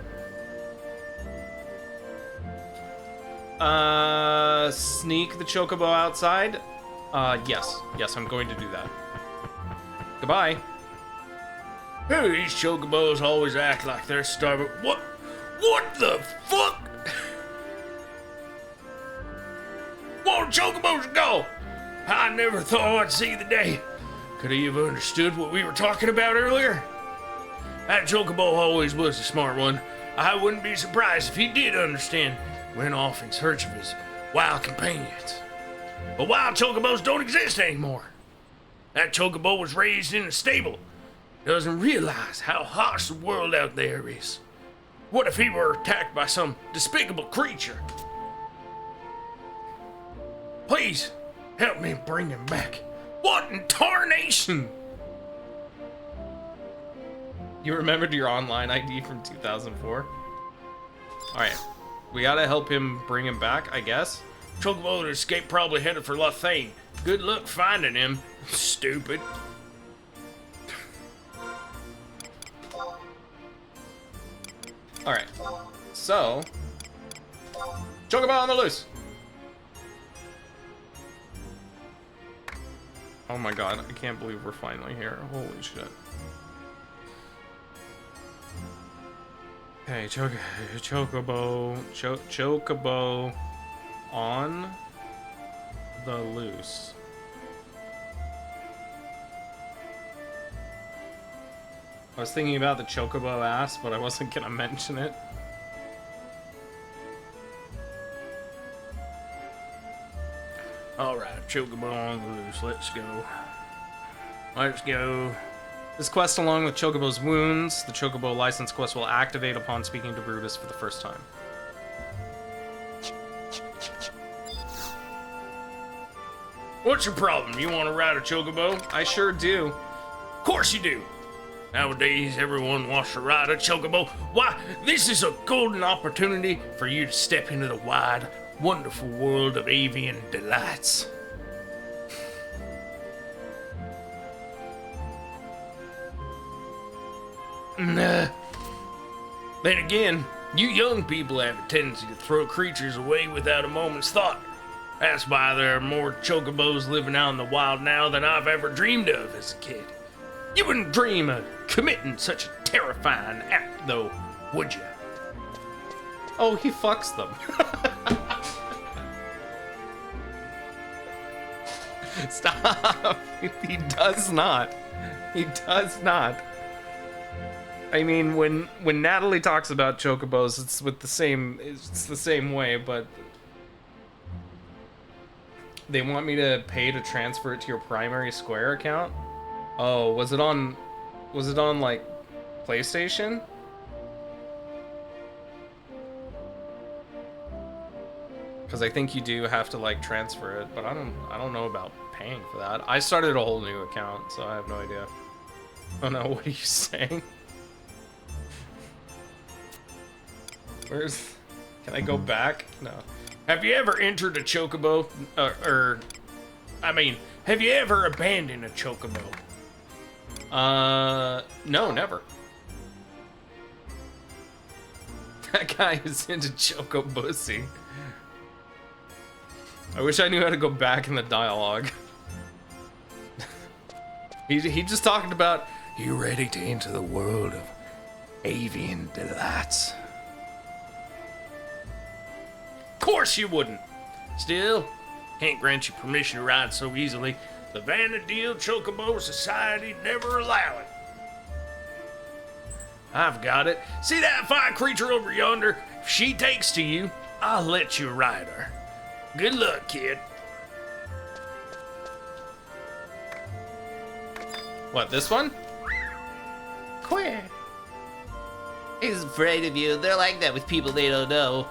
Sneak the chocobo outside? Yes. Yes, I'm going to do that. Goodbye. Hey, these chocobos always act like they're starving. What the fuck? Where Chocobos go? I never thought I'd see the day. Could he have understood what we were talking about earlier? That Chocobo always was a smart one. I wouldn't be surprised if he did understand. Went off in search of his wild companions. But wild Chocobos don't exist anymore. That Chocobo was raised in a stable. Doesn't realize how harsh the world out there is. What if he were attacked by some despicable creature? Please, help me bring him back. What in tarnation? You remembered your online ID from 2004? Alright. We gotta help him bring him back, I guess. Chocobo to escape probably headed for Lathane. Good luck finding him. Stupid. Alright. So. Chocobo on the loose! Oh my god, I can't believe we're finally here. Holy shit. Okay, Chocobo on the loose. I was thinking about the Chocobo ass, but I wasn't gonna mention it. Alright, Chocobo on the loose. Let's go. Let's go. This quest, along with Chocobo's wounds, the Chocobo license quest will activate upon speaking to Brutus for the first time. What's your problem? You want to ride a Chocobo? I sure do. Of course you do. Nowadays, everyone wants to ride a Chocobo. Why, this is a golden opportunity for you to step into the wide, wonderful world of avian delights. Nah. Then again, you young people have a tendency to throw creatures away without a moment's thought. That's why there are more Chocobos living out in the wild now than I've ever dreamed of as a kid. You wouldn't dream of committing such a terrifying act, though, would you? Oh, he fucks them. Stop. He does not. He does not. I mean, when Natalie talks about Chocobos, it's the same way, but they want me to pay to transfer it to your primary Square account. Oh, was it on like PlayStation? Because I think you do have to like transfer it, but I don't know about paying for that. I started a whole new account, so I have no idea. Oh no, what are you saying? Can I go back? No. Have you ever entered a Chocobo? Have you ever abandoned a Chocobo? No, never. That guy is into Chocobussy. I wish I knew how to go back in the dialogue. he just talked about, you ready to enter the world of avian delights? Of course you wouldn't. Still, can't grant you permission to ride so easily. The Vanadil Chocobo Society never allow it. I've got it. See that fine creature over yonder? If she takes to you, I'll let you ride her. Good luck, kid. What, this one? Queer. He's afraid of you. They're like that with people they don't know.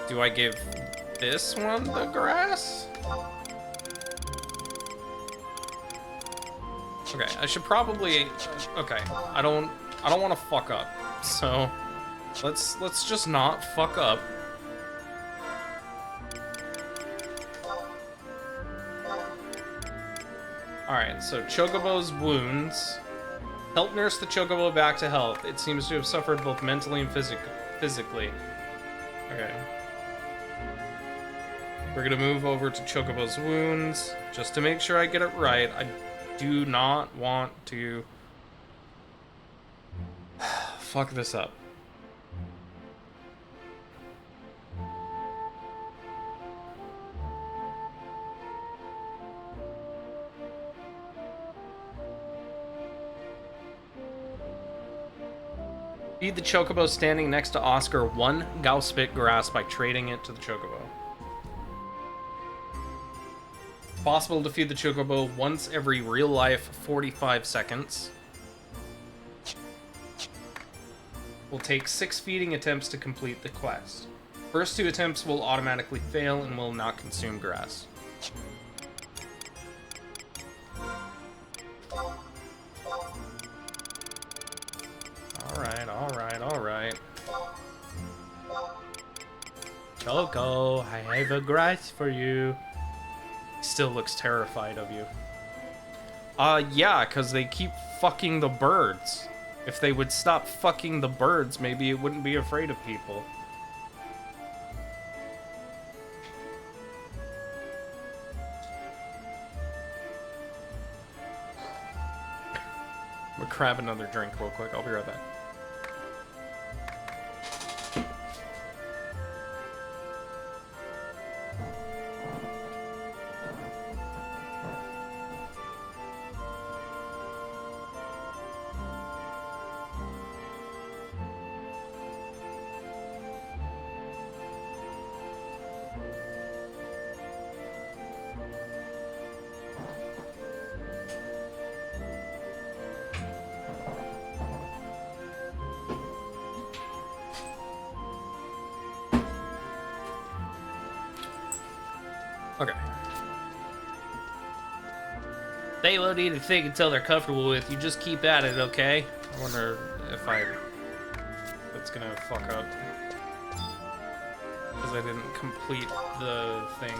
Do I give this one the grass? Okay, I should probably. Okay, I don't want to fuck up. So let's just not fuck up. All right, so Chocobo's wounds. Help nurse the Chocobo back to health. It seems to have suffered both mentally and physically. Okay. We're gonna move over to Chocobo's wounds, just to make sure I get it right. I do not want to fuck this up. Feed the Chocobo standing next to Oscar 1 Gauspit grass by trading it to the Chocobo. It's possible to feed the Chocobo once every real life 45 seconds. Will take 6 feeding attempts to complete the quest. First 2 attempts will automatically fail and will not consume grass. Alright. Choco, I have a grass for you. He still looks terrified of you. Yeah, because they keep fucking the birds. If they would stop fucking the birds, maybe it wouldn't be afraid of people. I'm gonna grab another drink real quick. I'll be right back. Okay. They won't eat a thing until they're comfortable with you. Just keep at it, okay? I wonder if it's gonna fuck up. Because I didn't complete the thing.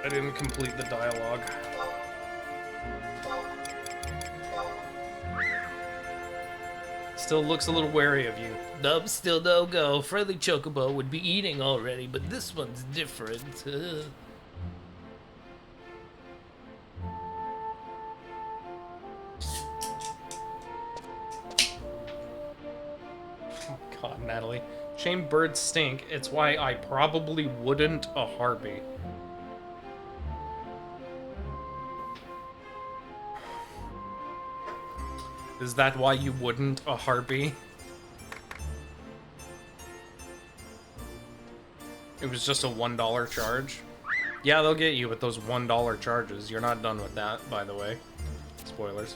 I didn't complete the dialogue. Still looks a little wary of you. Dubs still no go. Friendly Chocobo would be eating already, but this one's different. Oh God, Natalie. Shame birds stink. It's why I probably wouldn't a Harpy. Is that why you wouldn't a Harpy? It was just a $1 charge. Yeah, they'll get you with those $1 charges. You're not done with that, by the way. Spoilers.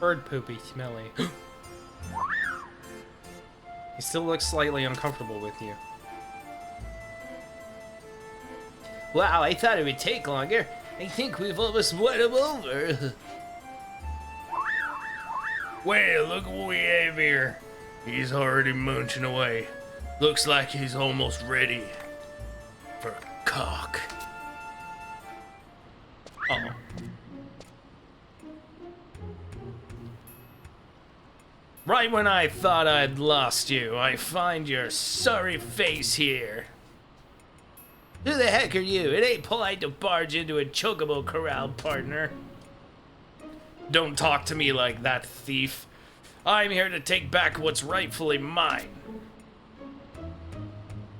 Bird poopy, smelly. He still looks slightly uncomfortable with you. Wow, I thought it would take longer. I think we've almost won him over. Well, look what we have here. He's already munching away. Looks like he's almost ready for a cock. Uh-oh. Right when I thought I'd lost you, I find your sorry face here. Who the heck are you? It ain't polite to barge into a Chocobo corral, partner. Don't talk to me like that, thief. I'm here to take back what's rightfully mine.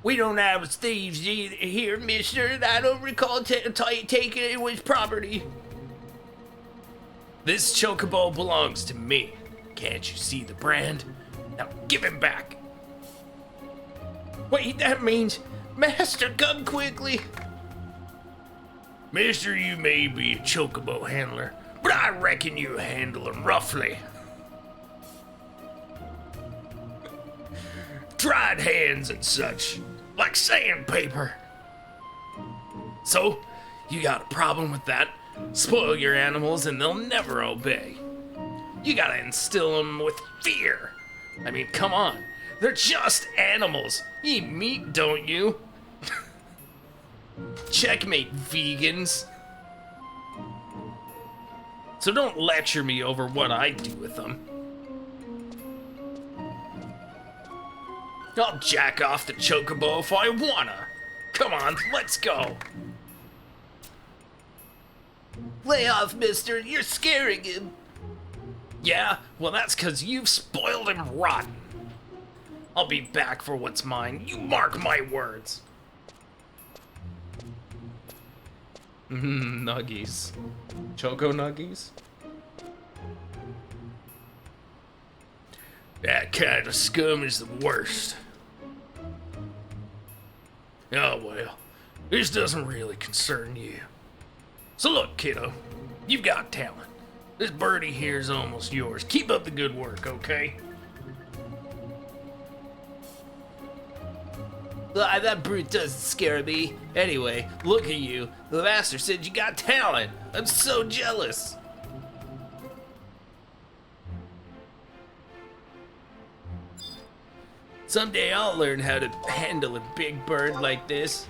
We don't have thieves here, mister. I don't recall taking it was property. This Chocobo belongs to me. Can't you see the brand? Now give him back. Wait, that means... Master, come quickly. Mister, you may be a Chocobo handler, but I reckon you handle him roughly. Dried hands and such, like sandpaper. So, you got a problem with that? Spoil your animals and they'll never obey. You gotta instill them with fear. I mean, come on. They're just animals. You eat meat, don't you? Checkmate, vegans. So don't lecture me over what I do with them. I'll jack off the Chocobo if I wanna. Come on, let's go. Lay off, mister. You're scaring him. Yeah? Well, that's 'cause you've spoiled him rotten. I'll be back for what's mine. You mark my words. Nuggies. Choco nuggies? That kind of scum is the worst. Oh well, this doesn't really concern you. So look, kiddo, you've got talent. This birdie here's almost yours. Keep up the good work, okay? That brute doesn't scare me. Anyway, look at you. The master said you got talent. I'm so jealous. Someday I'll learn how to handle a big bird like this.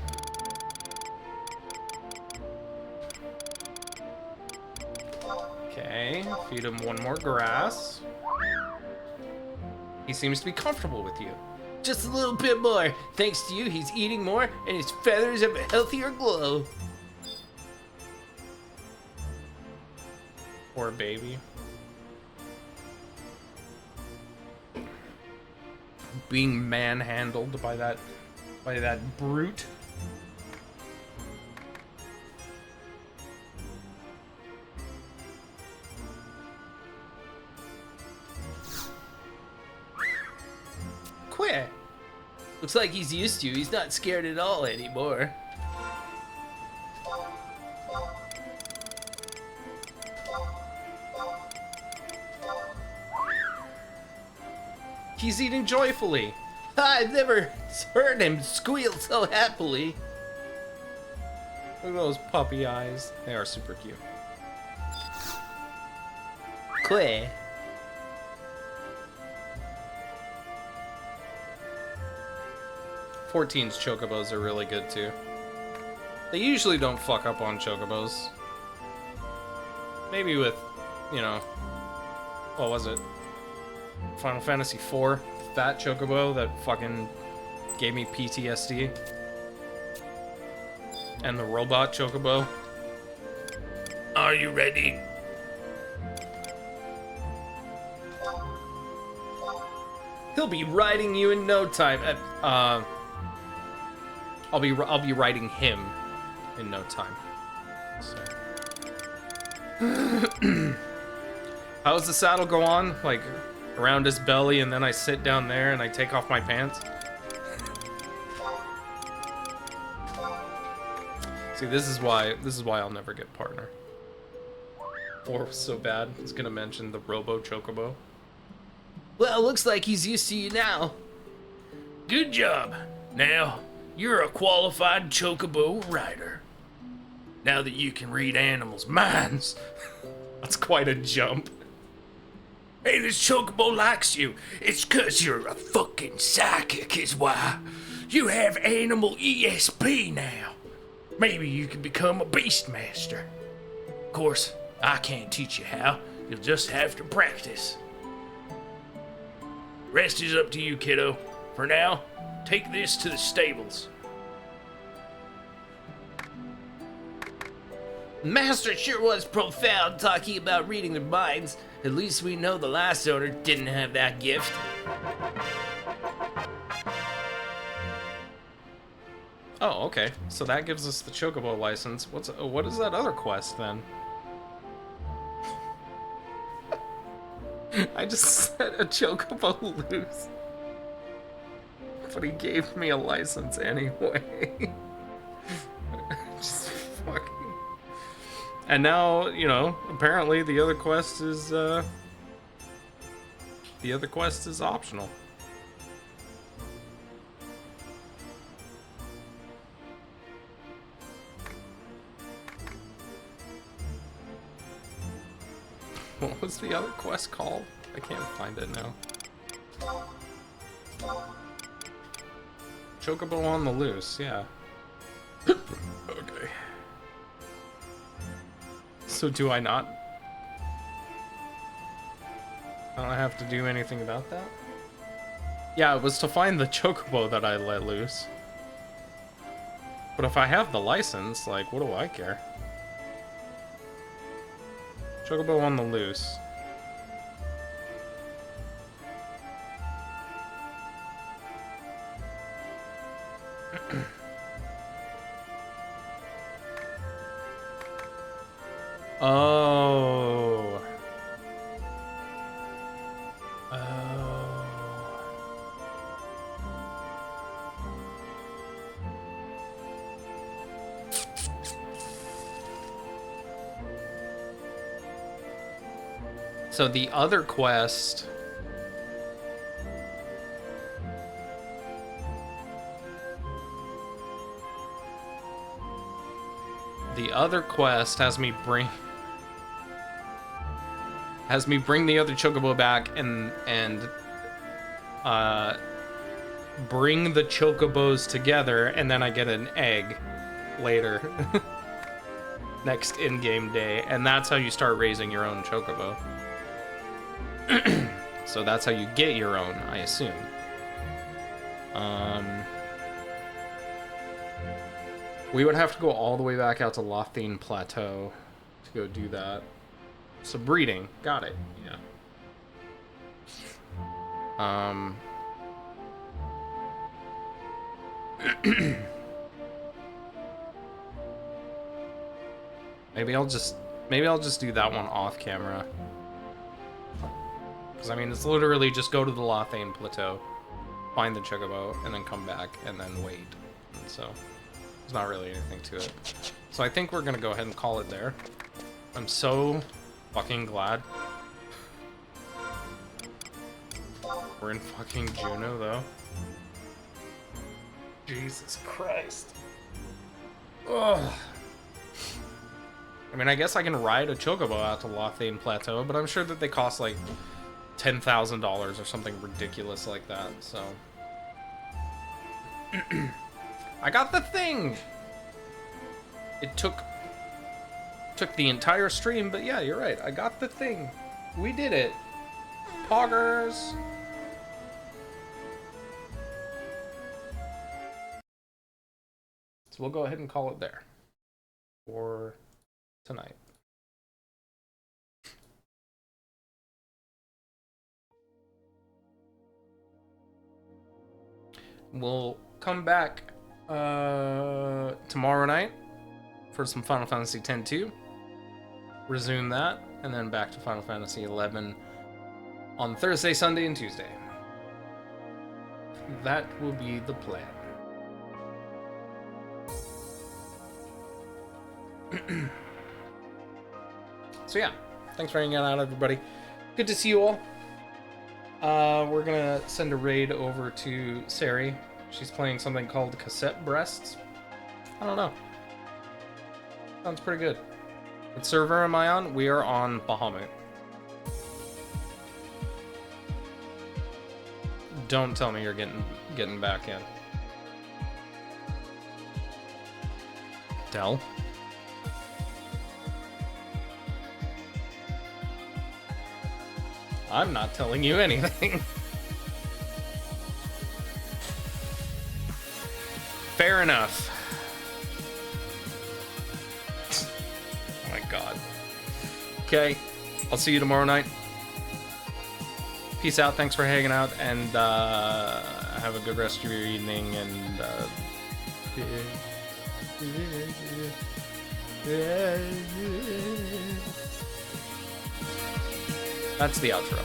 Okay, feed him one more grass. He seems to be comfortable with you. Just a little bit more. Thanks to you, he's eating more, and his feathers have a healthier glow. Poor baby. Being manhandled by that brute. Quit. Looks like he's used to you. He's not scared at all anymore. He's eating joyfully. I've never heard him squeal so happily. Look at those puppy eyes. They are super cute. Quit. 14's chocobos are really good too. They usually don't fuck up on chocobos. Maybe with, you know, what was it? Final Fantasy IV, that chocobo that fucking gave me PTSD. And the robot chocobo. Are you ready? He'll be riding you in no time. I'll be riding him in no time. So. How does the saddle go on? Like around his belly, and then I sit down there and I take off my pants. See, this is why I'll never get partner. Or so bad. It's gonna mention the Robo Chocobo. Well, looks like he's used to you now. Good job. Now, you're a qualified Chocobo rider. Now that you can read animals' minds. That's quite a jump. Hey, this Chocobo likes you. It's 'cause you're a fucking psychic is why. You have animal ESP now. Maybe you can become a beastmaster. Of course, I can't teach you how. You'll just have to practice. Rest is up to you, kiddo. For now, take this to the stables. Master sure was profound talking about reading their minds. At least we know the last owner didn't have that gift. Oh, okay. So that gives us the Chocobo license. What is that other quest then? I just set a Chocobo loose. But he gave me a license anyway. Just fucking. And now, you know, apparently the other quest is optional. What was the other quest called? I can't find it now. Chocobo on the loose, yeah. Okay. So do I not I don't have to do anything about that. Yeah, it was to find the chocobo that I let loose. But if I have the license, like, what do I care? Chocobo on the loose. Oh. Oh. So the other quest... The other quest has me bring the other chocobo back and bring the chocobos together, and then I get an egg later. Next in-game day, and that's how you start raising your own chocobo. So that's how you get your own, I assume. We would have to go all the way back out to Lothine Plateau to go do that. So breeding, got it. Yeah. Maybe I'll just do that one off camera. Because I mean, it's literally just go to the Lothane Plateau, find the chocobo, and then come back and then wait. And so there's not really anything to it. So I think we're gonna go ahead and call it there. I'm so fucking glad we're in fucking Juneau, though. Jesus Christ. Ugh. I mean, I guess I can ride a chocobo out to Lothane Plateau, but I'm sure that they cost like $10,000 or something ridiculous like that, so. I got the thing! It took the entire stream, but yeah, you're right. I got the thing. We did it. Poggers! So we'll go ahead and call it there for tonight. We'll come back tomorrow night for some Final Fantasy X-2. Resume that, and then back to Final Fantasy XI on Thursday, Sunday, and Tuesday. That will be the plan. So yeah, thanks for hanging out, everybody. Good to see you all. We're gonna send a raid over to Sari. She's playing something called Cassette Breasts. I don't know. Sounds pretty good. What server am I on? We are on Bahamut. Don't tell me you're getting back in. Dell? I'm not telling you anything. Fair enough. Oh my god. Okay, I'll see you tomorrow night. Peace out, thanks for hanging out, and have a good rest of your evening, and that's the outro.